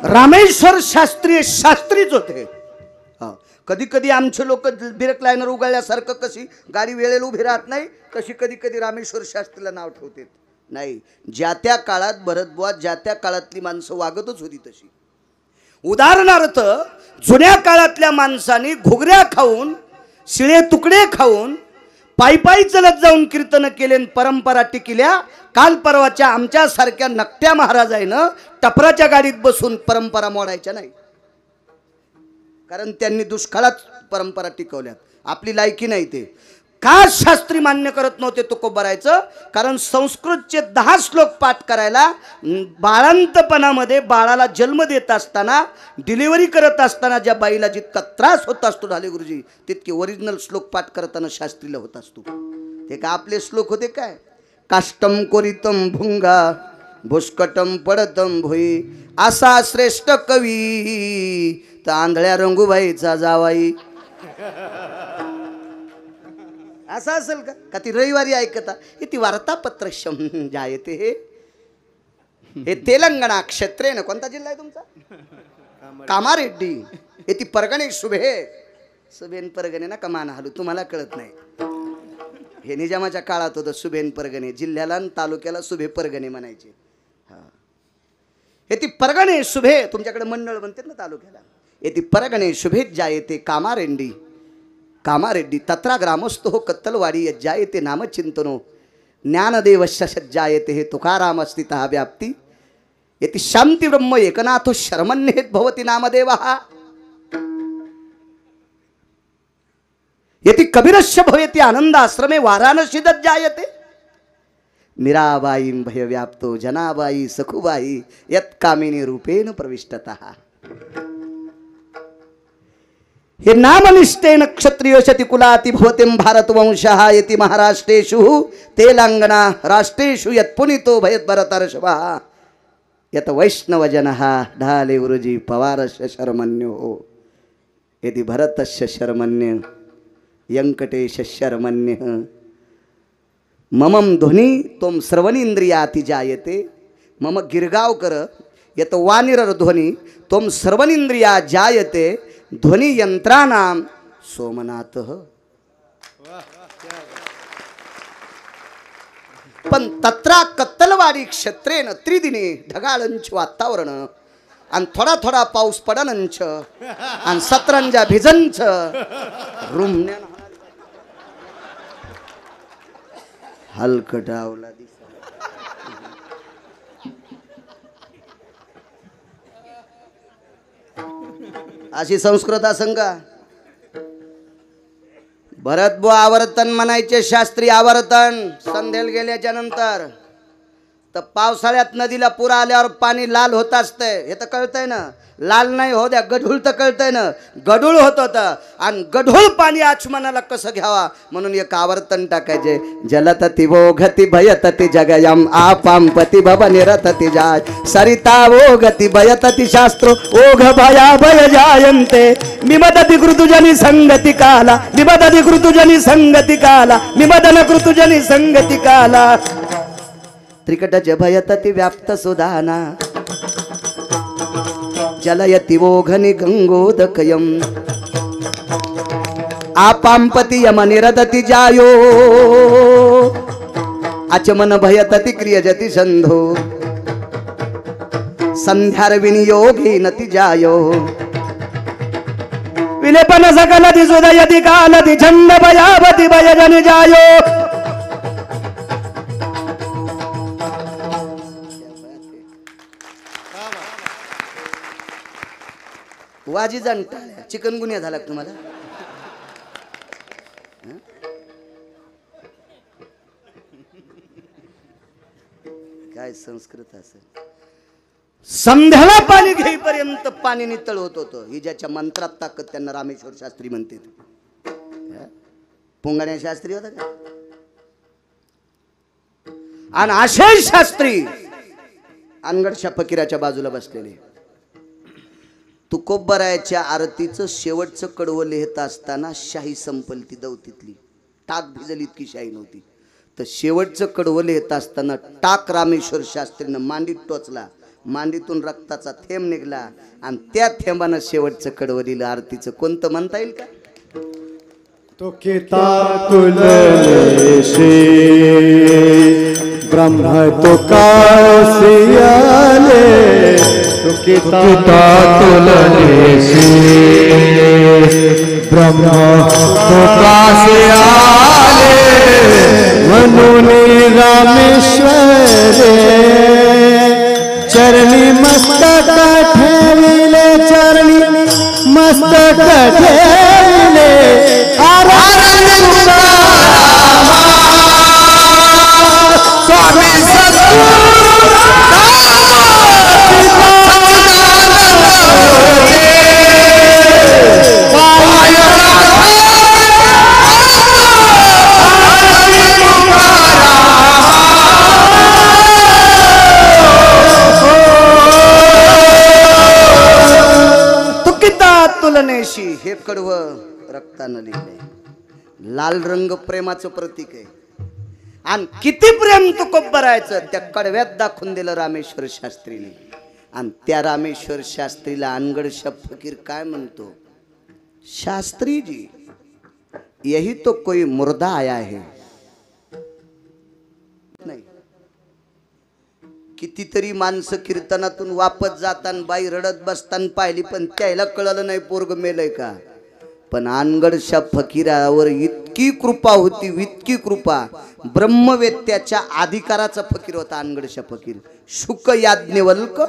रामेश्वर शास्त्री शास्त्रीच होते. कधी कधी आमचे लोक ब्रेक लाईनर उगाळल्यासारखं कशी गाडी वेळेला उभी राहत नाही तशी कधी कधी रामेश्वर शास्त्रीला नाव ठेवते. नाही, ज्या त्या काळात भरतबुवा ज्या त्या काळातली माणसं वागतच होती तशी. उदाहरणार्थ जुन्या काळातल्या माणसांनी घुगऱ्या खाऊन शिळे तुकडे खाऊन पायी चलत जाऊन कीर्तन केले, परंपरा टिकल्या. काल परवाच्या आमच्या सारख्या नकट्या महाराजांना टपराच्या गाडीत बसून परंपरा मोडायच्या नाही, कारण त्यांनी दुष्काळात परंपरा टिकवल्यात. आपली लायकी नाही. ते का शास्त्री मान्य करत नव्हते तुकोबारायचं? कारण संस्कृतचे 10 श्लोक पाठ करायला बाळांतपणामध्ये बाळाला जन्म देत असताना डिलिव्हरी करत असताना ज्या बाईला जितका त्रास होत असतो ढाले गुरुजी, तितके ओरिजिनल श्लोक पाठ करताना शास्त्रीला होत असतो. ते का आपले श्लोक होते काय? काष्टम कोरितम भुंगा भुस्कटम पडतम भोई, असा श्रेष्ठ कवी तर आंधळ्या रंगूबाईचा जावाई. असं असेल का? का ती रविवारी ऐकता ती वार्तापत्र जायते हे तेलंगणा क्षेत्रेन. कोणता जिल्हा आहे तुमचा? कामारेड्डी. हे ती परगणे सुबेन परगणे ना कमान हालू, तुम्हाला कळत नाही. हे निजामाच्या काळात होतं. सुबेन परगणे जिल्ह्याला आणि तालुक्याला सुभे परगणे म्हणायचे. हे ती परगणे शुभे, तुमच्याकडे मंडळ म्हणते ना तालुक्याला. हे ती परगणे शुभेत जायते कामारेड्डी. कामारेड्डी तत्रा ग्रामस्थ हो कत्तलवाडी यज्जायते नामचिंतनो ज्ञानदेवश्य सज्जायते हे तुकाराम स्थितः व्याप्ती. यति शांती ब्रह्म एकनाथो शर्मण्येत भवति नामदेवः. यति कबीरस्य भवति आनंदाश्रमे वाराणसी जायते. मीराबाईं भयव्याप्तो जनाबाई सखुबाई यत्कामिनी रूपेण प्रविष्टतः. हे नामनिष्ठेन क्षत्रियोशति कुलाति भवतिं भारतवंशः यति महाराष्ट्रेषु तेलंगना राष्ट्रेषु यत्पुनितो भयत् भरतर्षभः यत वैष्णवजनः ढाले गुरुजी पवारस्य शर्मण्यो यदि भरतस्य शर्मण्य यंकटेश शर्मण्य ममम ध्वनि तोम श्रवणेन्द्रियाति जायते. मम गिरगावकर यत वानिरर ध्वनि तोम श्रवणेन्द्रिया जायते ध्वनि यंत्राणां सोमनाथ. पण तत्रा कत्तलवाडी क्षेत्रेन त्रिदिने ढगाळंच वातावरण आणि थोडा थोडा पाऊस पडनंच आणि सतरंजा भिजंच हलकटावला दिसा. अशी संस्कृत असन का? भरतबुवा आवर्तन म्हणायचे, शास्त्री आवर्तन. संध्याला गेल्याच्या नंतर तर पावसाळ्यात नदीला पूर आल्यावर पाणी लाल होत असतंय, हे तर कळतंय ना. लाल नाही हो द्या, गढूळ तर कळतंय ना. गढूळ होत होतं आणि गढूळ पाणी आचमनाला कसं घ्यावा म्हणून एक आवर्तन टाकायचे. जलतती भोगती भयतती जगयम आपांपती भवनी रतती जाय सरिता भोगती भयतती शास्त्रो ओघ भया भय जायन्ते मिमदति कृतुजनी संगति काला मिमदति कृतुजनी संगति काला मिमदन कृतुजनी संगति काला त्रिकटज भयतति व्याप्त सुधाना जलयति वोघनि गंगोदकयम आपांपति यमनिरदति जायो अचमन भयतति क्रियजति संधो संध्यार विनियोगी नति जायो विलेपन सकलति सुदयति कालति छंद भयावति भयजन जायो. वाजी जाणता चिकनगुन्या झाला का तुम्हाला? काय संस्कृत असेल. संध्याला पाणी घेईपर्यंत पाणी नितळ होत होतं. ही ज्याच्या मंत्रात ताकद त्यांना रामेश्वर शास्त्री म्हणते. पुंगाण्या शास्त्री होता का? आणि आशय शास्त्री अनगडच्या फकीराच्या बाजूला बसलेले. तुकोबरायाच्या आरतीचं शेवटचं कडवं लिहित असताना शाही संपल ती दौतीतली. टाक भिजली इतकी शाही नव्हती. तर शेवटचं कडवं लिहित असताना टाक रामेश्वर शास्त्रीनं मांडीत टोचला. मांडीतून रक्ताचा थेंब निघाला आणि त्या थेंबानं शेवटचं कडवं लिहिलं. आरतीचं कोणतं म्हणता येईल का? तो किता तुलसे ब्रह्म तो कासियाले तो किता तुलसे ब्रह्म तो कासियाले मनुनी रामेश्वरे चरणी मस्तक ठेविले चरणी मस्तक ठेविले स्वामी तुलनेशी हे कडवं रक्तानं लिहिले. लाल रंग प्रेमाचं प्रतीक आहे. आणि किती प्रेम तुकोबरायचं त्या कडव्यात दाखवून दिलं रामेश्वर शास्त्रीने. आणि त्या रामेश्वर शास्त्रीला अनगडशा फकीर काय म्हणतो? शास्त्री जी यही तो कोई मुर्दा आया है. नाही, कितीतरी माणसं कीर्तनातून वापस जाताना बाई रडत बसताना पाहिली पण त्याला कळलं नाही पोरग मेलय का. पण अनगडशा फकीरावर इतकी कृपा होती, इतकी कृपा. ब्रह्मवेत्याच्या अधिकाराचा फकीर होता अनगडशा फकीर. शुक याज्ञवल्क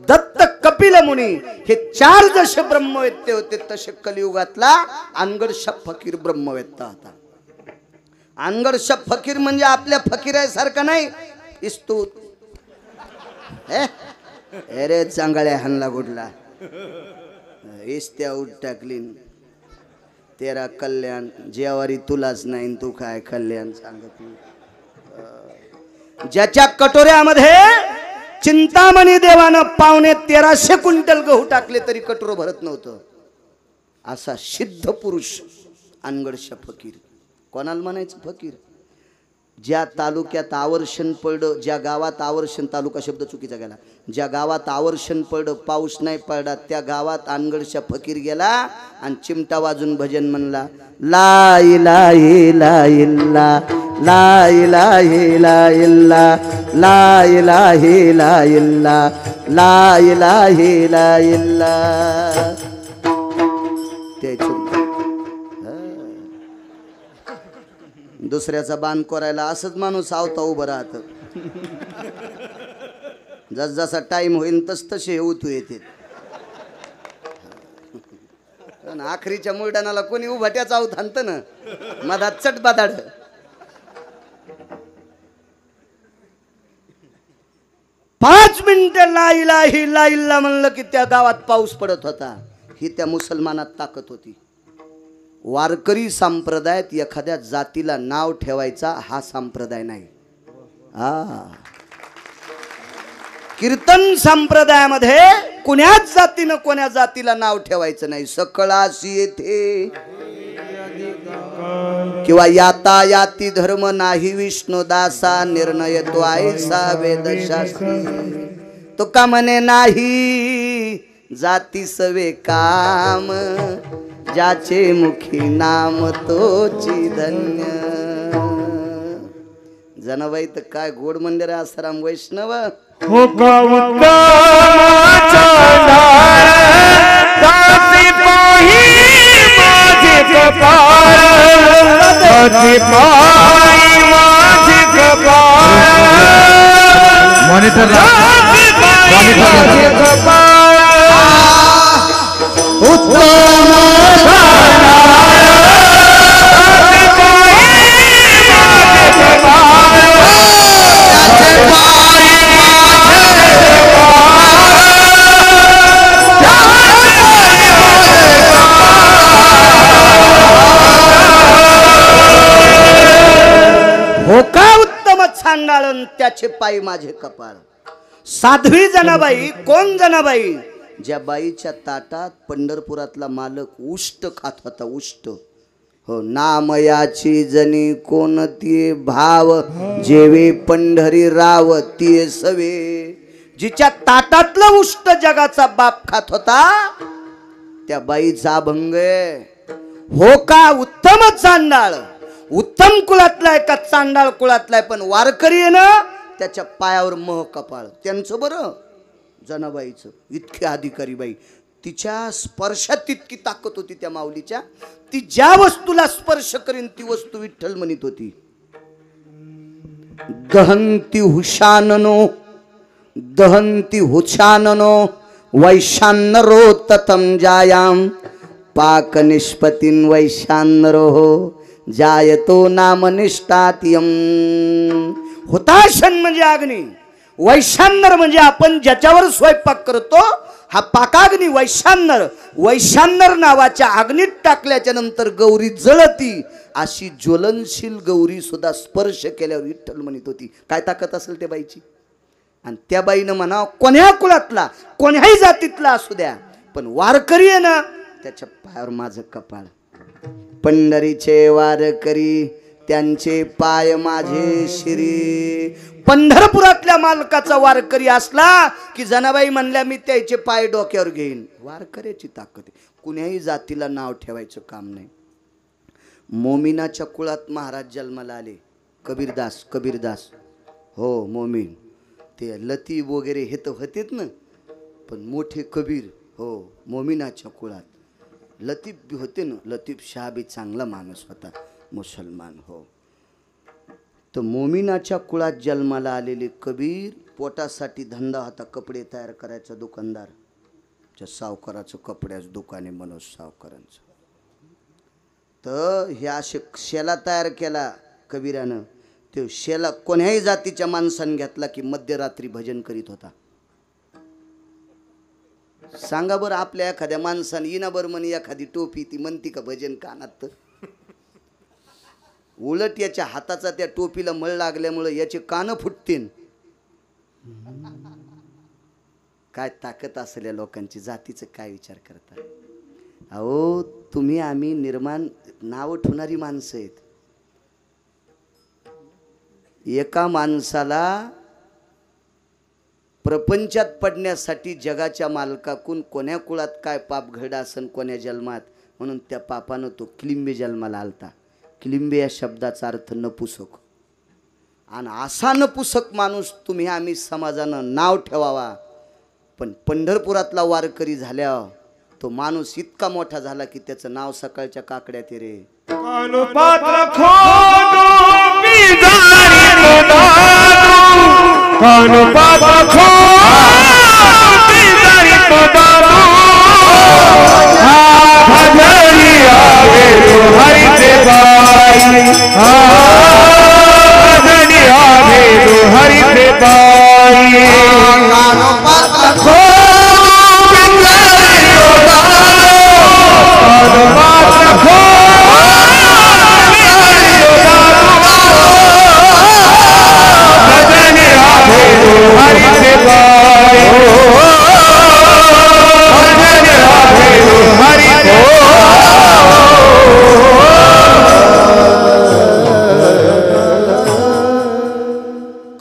दत्त कपिल मुनी हे चार जसे ब्रह्मवेत्ते होते तसे कलियुगातला अनगडशा फकीर ब्रह्मवेत्ता होता. अनगडशा फकीर म्हणजे आपल्या फकीरासारखा नाही. इस्तूत अरे चांगल्या हल्ला गुडला इस्त्या उठ टाकली. तेरा कल्याण जेवारी तुलाच नाही तू काय कल्याण सांगत. ज्याच्या कटोऱ्यामध्ये चिंतामणी देवानं 1350 क्विंटल गहू टाकले तरी कटोरं भरत नव्हतं. असा सिद्ध पुरुष अनगडशा फकीर. कोणाला म्हणायचं फकीर? ज्या तालुक्यात आवर्षण पडलं, ज्या गावात आवर्षण, तालुका शब्द चुकीचा गेला, ज्या गावात आवर्षण पडलं, पाऊस नाही पडला, त्या गावात अनगडशा फकीर गेला आणि चिमटा वाजून भजन म्हणला. ला इलाहा इल्ला ला इलाहा इल्ला ला इलाहा इल्ला ला इलाहा इल्ला. ते दुसऱ्याचा बाण करायला असंच माणूस आवता उभं राहत. जस जसा टाइम होईल तस तसे उतू येते. पण आखरीच्या मुलडानाला कोणी उभाट्या चावत आणत ना मधात चट बादाड. पाच मिनिटं ला इलाही ला इल्ला म्हणलं की त्या गावात पाऊस पडत होता. ही त्या मुसलमानात ताकद होती. वारकरी संप्रदायात एखाद्या जातीला नाव ठेवायचा हा संप्रदाय नाही. कीर्तन संप्रदायामध्ये कुण्याच जातीनं कोण्या जातीला नाव ठेवायचं नाही. सकळाशी येथे किंवा याता याती धर्म नाही विष्णुदासा निर्णय तो ऐसा वेदशास्त्री. तो का म्हणे नाही जाती सवे काम ज्याचे मुखी नाम तोची धन्य. जनाबाई तर काय गोड मंदिर आहे आसाराम वैष्णव. हो का उत्तमाचा दासी पाही माझे कपाळ दासी पाही माझे कपाळ मॉनिटर हो का उत्तम सांगाळन त्याचे पायी माझे कपाळ. साध्वी जनाबाई कोण जनाबाई? ज्या बाईच्या ताटात पंढरपुरातला मालक उष्ट खात होता. उष्ट हो नामयाची जनी कोणती भाव जेवे पंढरी राव ती सवे. जिच्या ताटातलं उष्ट जगाचा बाप खात होता त्या बाईचा अभंग. हो का उत्तम चांडाळ. उत्तम कुळातला आहे का चांडाळ कुळातला आहे पण वारकरी आहे ना त्याच्या पायावर मह कपाळ. त्यांचं बरं जनाबाईचं इतके अधिकारी बाई. तिच्या स्पर्शात तितकी ताकद होती त्या माऊलीच्या. ती ज्या वस्तूला स्पर्श करीन ती वस्तू विठ्ठल म्हणत होती. दहंती हुशाननो दहंती हुशाननो वैशान्नरो ततम जायाम पाक निष्पतीन वैशान्नरो जायतो नाम निष्ठातियम. हुताशन म्हणजे अग्नी. वैशान्नर म्हणजे आपण ज्याच्यावर स्वयंपाक करतो हा पाकाग्नी वैशान्नर. वैशान्नर नावाच्या अग्नीत टाकल्याच्या नंतर गौरी जळती. अशी ज्वलनशील गौरी सुद्धा स्पर्श केल्यावर विठ्ठल म्हणत होती. काय ताकद असेल त्या बाईची. आणि त्या बाईनं म्हणावं कोण्या कुळातला कोण्याही जातीतला असू द्या पण वारकरी आहे ना त्याच्या पायावर माझं कपाळ. पंढरीचे वारकरी त्यांचे पाय माझे शिरी. पंढरपुरातल्या मालकाचा वारकरी असला की जनाबाई म्हणल्या मी त्याचे पाय डोक्यावर घेईन. वारकऱ्याची ताकद आहे. कुण्याही जातीला नाव ठेवायचं काम नाही. मोमिनाच्या कुळात महाराज जन्माला आले. कबीरदास कबीरदास हो मोमीन. ते लतीफ वगैरे हे तर होतेच ना पण मोठे कबीर हो मोमिनाच्या कुळात. लतीफ बी होते ना. लतीफ शाह बी चांगला माणूस होता मुसलमान हो. तर मोमिनाच्या कुळात जन्माला आलेले कबीर पोटासाठी धंदा होता कपडे तयार करायचा. दुकानदार त्या सावकाराचं कपड्याचं दुकान आहे मनोज सावकारांचं. तर हे असे शेला तयार केला कबीरानं. ते शेला कोण्याही जातीच्या माणसाने घेतला की मध्यरात्री भजन करीत होता. सांगा बरं आपल्या एखाद्या माणसाने इना बरं म्हणे एखादी टोपी ती म्हणती का भजन कानात. तर उलट याच्या हाताचा त्या टोपीला मळ लागल्यामुळे याचे कान फुटतील. काय ताकद असेल या लोकांची. जातीचं काय विचार करता. अहो तुम्ही आम्ही निर्माण नाव ठेवणारी माणसं आहेत. एका माणसाला प्रपंचात पडण्यासाठी जगाच्या मालकाकून कोण्या कुळात काय पाप घडा असन कोण्या जन्मात म्हणून त्या पापानं तो क्लिंबे जन्माला आलता. क्लिंबे या शब्दाचा अर्थ नपुसक. आणि असा नपुसक माणूस तुम्ही आम्ही समाजानं नाव ठेवावा. पण पंढरपुरातला वारकरी झाल्यावर तो माणूस इतका मोठा झाला की त्याचं नाव सकाळच्या काकड्यात ये रे. भजन हरि से पाई भजन भेदो हरि से पाई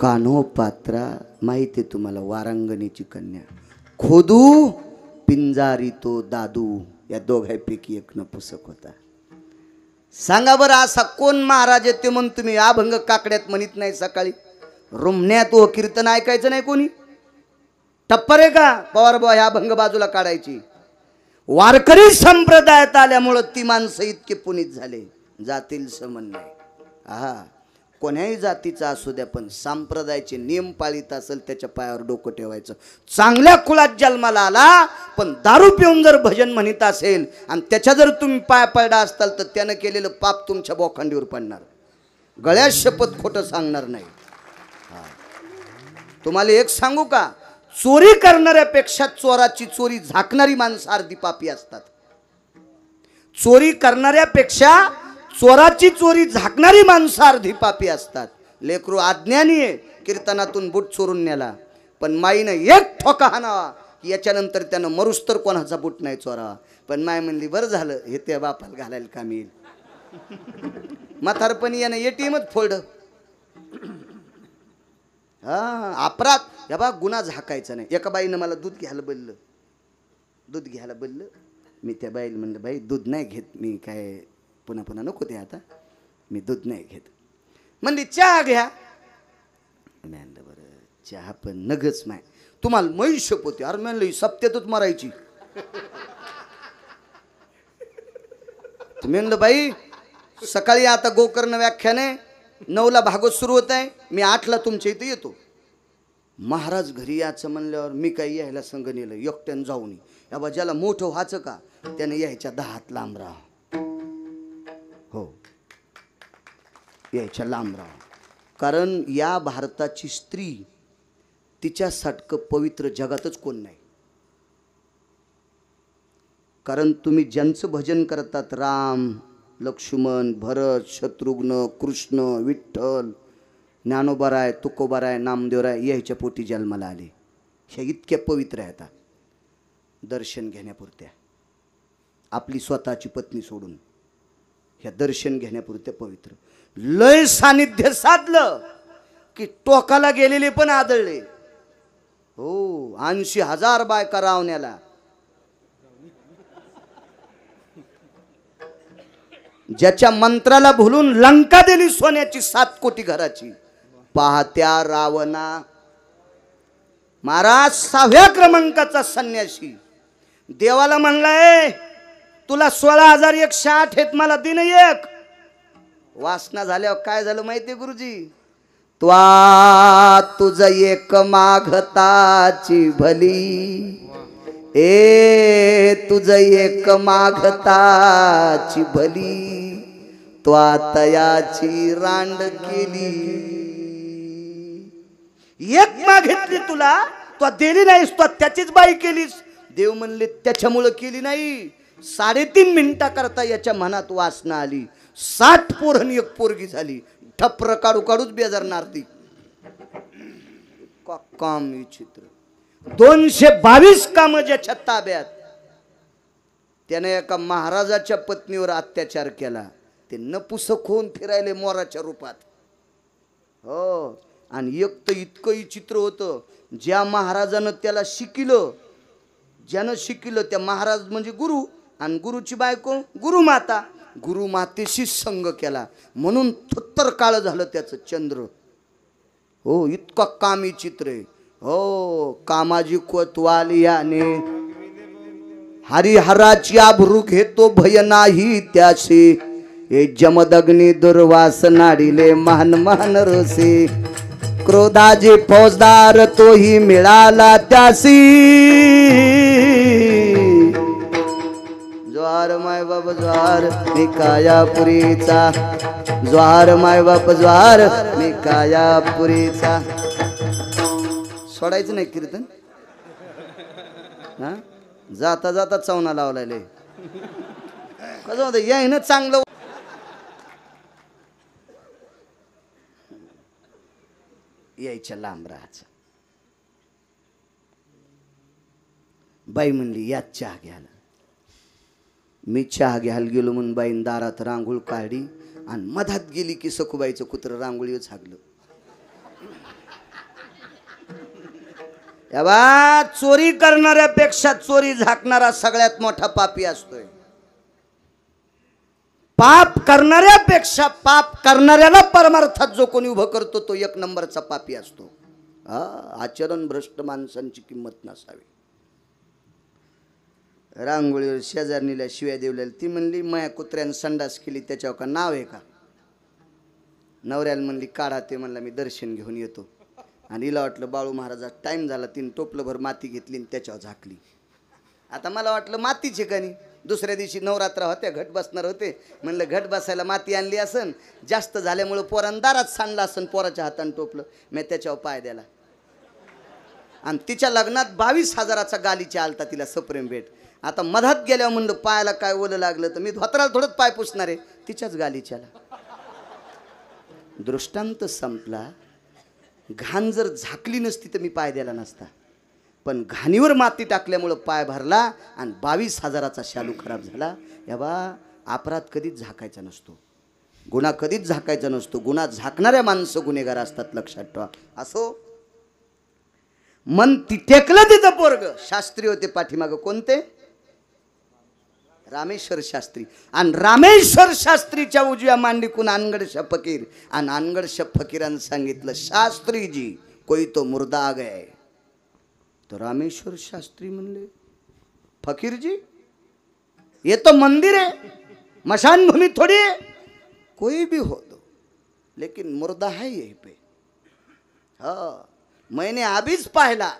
कान्होपात्रा माहिती तुम्हाला, वारांगणीची कन्या. खोदू पिंजारी तो दादू, या दोघांपैकी एक नपुसक होता. सांगा बरं असा कोण महाराज आहे ते म्हणून तुम्ही अभंग काकड्यात म्हणत नाही सकाळी, रुमण्यात व कीर्तन ऐकायचं नाही कोणी? टप्पर आहे का पवार बुवा ह्या अभंग बाजूला काढायची? वारकरी संप्रदायात आल्यामुळं ती माणसं इतके पुनीत झाले, जातील समन नाही. हा, कोण्याही जातीचा असू द्या, पण संप्रदायाचे नियम पाळीत असेल त्याच्या पायावर डोकं ठेवायचं. चांगल्या कुळात जन्माला आला पण दारू पिऊन जर भजन म्हणत असेल आणि त्याच्या जर तुम्ही पाय पडला असताल तर त्यानं केलेलं पाप तुमच्या बोखांडीवर पडणार. गळ्यात शपथ खोटं सांगणार नाही. तुम्हाला एक सांगू का, चोरी करणाऱ्यापेक्षा चोराची चोरी झाकणारी माणसं अर्धी पापी असतात. चोरी करणाऱ्यापेक्षा चोराची चोरी झाकणारी माणसं अर्धी पापी असतात. लेकरू अज्ञानी आहे, कीर्तनातून बूट चोरून नेला, पण माईनं एक ठोका हाणावा याच्यानंतर त्यानं मरुस तर कोणाचा बूट नाही चोरावा. पण माय म्हणली बरं झालं हे त्या बापाला घालायला काम येईल. म्हातारपणी यानं एटीएमच फोल्ड. हा, अपराध या बा, गुन्हा झाकायचा नाही. एका बाईनं मला दूध घ्यायला बोललं. मी त्या बाईला म्हणलं बाई दूध नाही घेत मी, काय पुन्हा पुन्हा नको ते, आता मी दूध नाही घेत. म्हणली चहा घ्या. म्हणलं बरं चहा पण नगच माय, तुम्हाला मै शपथ. अरे म्हणलं सप्त्यातच मरायची. म्हणलं बाई सकाळी आता गोकर्ण व्याख्यान आहे, 9ला भागवत सुरू होत आहे, मी 8ला तुमच्या इथे येतो. महाराज घरी यायचं म्हणल्यावर मी काही यायला संग नेलं, एकट्यानं जाऊन. या बा ज्याला मोठं व्हायचं का त्याने यायच्या 10 हात लांब राहा. हो, यायच्या लांब राहा. कारण या भारताची स्त्री तिच्यासारखं पवित्र जगातच कोण नाही. कारण तुम्ही ज्यांचं भजन करतात, राम लक्ष्मण भरत शत्रुघ्न कृष्ण विठ्ठल ज्ञानोबाराय तुकोबाराय नामदेवराय यायच्या पोटी जन्माला आले. ह्या इतक्या पवित्र आहेत. दर्शन घेण्यापुरत्या, आपली स्वतःची पत्नी सोडून ह्या दर्शन घेण्यापुरत्या पवित्र. लय सानिध्य साधलं की टोकाला गेलेले पण आदळले. हो, 80,000 बायका रावण्याला. ज्याच्या मंत्राला भुलून लंका दिली सोन्याची 7 कोटी घराची, पाहत्या रावणा. महाराज 6व्या क्रमांकाचा संन्यासी देवाला म्हणलाय तुला 16,108 आहेत, मला दिन एक. वासना झाल्यावर काय झालं माहितीये गुरुजी? त्वा तुझ एक मागताची भली, ए तुझ एक मागताची भली, त्वा तयाची रांड केली. एक मागितली तुला, तो दिली नाहीस, तो त्याचीच बाई केलीस. देव म्हणले त्याच्यामुळं केली नाही, 3.5 मिनिटा करता याच्या मनात वासना आली. 60 पोरं एक पोरगी झाली. ठप्र काढू काढूच बेजारणार ती. काम विचित्र. 222 काम ज्याच्या ताब्यात. त्याने एका महाराजाच्या पत्नीवर अत्याचार केला. ते नपुसक होऊन फिरायले मोराच्या रूपात. हो, आणि एक तर इतकं विचित्र होतं, ज्या महाराजानं त्याला शिकिलं, ज्यानं शिकिलं त्या महाराज म्हणजे गुरु, आणि गुरुची बायको गुरुमाता. गुरुमातेशी संग केला म्हणून 73 काळ झालं त्याचं चंद्र. हो, इतका कामी चित्र आहे. हो, कामाजी कोतवालियाने हरिहराची आभरू घेतो भय नाही त्याशी, हे जमदग्नी दुर्वास नाडिले महान महान रसे, क्रोधाजी फौजदार तोही मिळाला त्यासी. जो ज्वार माय बाप ज्वार मी कायापुरीचा, ज्वार माय बाप ज्वार मी कायापुरीचा. सोडायचं नाही कीर्तन हा, जाता जाता चवना लावलाय कसं होतं या ना चांगलं. यायच्या लांब राहायचं. बाई म्हणली या चहा घ्यायला. मी चहा घ्यायला गेलो म्हणून बाईन दारात रांगोळ काढली आणि मधात गेली की सखूबाईचं कुत्र रांगोळीवर झागलं. या बा चोरी करणाऱ्यापेक्षा चोरी झाकणारा सगळ्यात मोठा पापी असतोय. पाप करणाऱ्यापेक्षा पाप करणाऱ्याला परमार्थात जो कोणी उभं करतो तो एक नंबरचा पापी असतो. आचरण भ्रष्ट माणसांची किंमत नसावी. रांगोळीवर शेजारणीला शिव्या देवलेल्या. ती म्हणली माया कुत्र्यानं संडास केली त्याच्यावर का नाव आहे का. नवऱ्याला म्हणली काढा ते. म्हणला मी दर्शन घेऊन येतो. आणि हिला वाटलं बाळू महाराजा टाईम झाला. तिने टोपलंभर माती घेतली आणि त्याच्यावर झाकली. आता मला वाटलं मातीचे कणी. दुसऱ्या दिवशी नवरात्र होत्या घट बसणार होते. म्हणलं घट बसायला माती आणली असन, जास्त झाल्यामुळं पोरानं दारात सांडला असन. पोराच्या हातानं टोपलं. मी त्याच्यावर पाय द्याला. आणि तिच्या लग्नात 22,000चा गालीच्या आलता तिला सप्रेम भेट. आता मधात गेल्यावर म्हणलं पायाला काय ओलं लागलं तर मी धोत्राला थोडंच पाय पुसणार आहे तिच्याच गालीच्याला. दृष्टांत संपला. घाण जर झाकली नसती तर मी पाय द्यायला नसता. पण घाणीवर माती टाकल्यामुळं पाय भरला आणि 22,000चा शालू खराब झाला. या बा अपराध कधीच झाकायचा नसतो, गुन्हा कधीच झाकायचा नसतो. गुन्हा झाकणाऱ्या माणसं गुन्हेगार असतात, लक्षात ठेवा. असो मन ती टेकलं तिथं पोरग. शास्त्री होते पाठीमागं. कोणते? रामेश्वर शास्त्री. आणि रामेश्वर शास्त्रीच्या उजव्या मांडीकून अनगडशा फकीर. आणि अनगडशा फकीरानं सांगितलं शास्त्रीजी कोई तो मुर्दा आ गए. तो रामेश्वर शास्त्री म्हणले फकीरजी ये तो मंदिर है, मशान भूमि थोड़ी है. कोई भी हो दो लेकिन मुर्दा है यहीं पे. हाँ मैंने अभीच पाहिला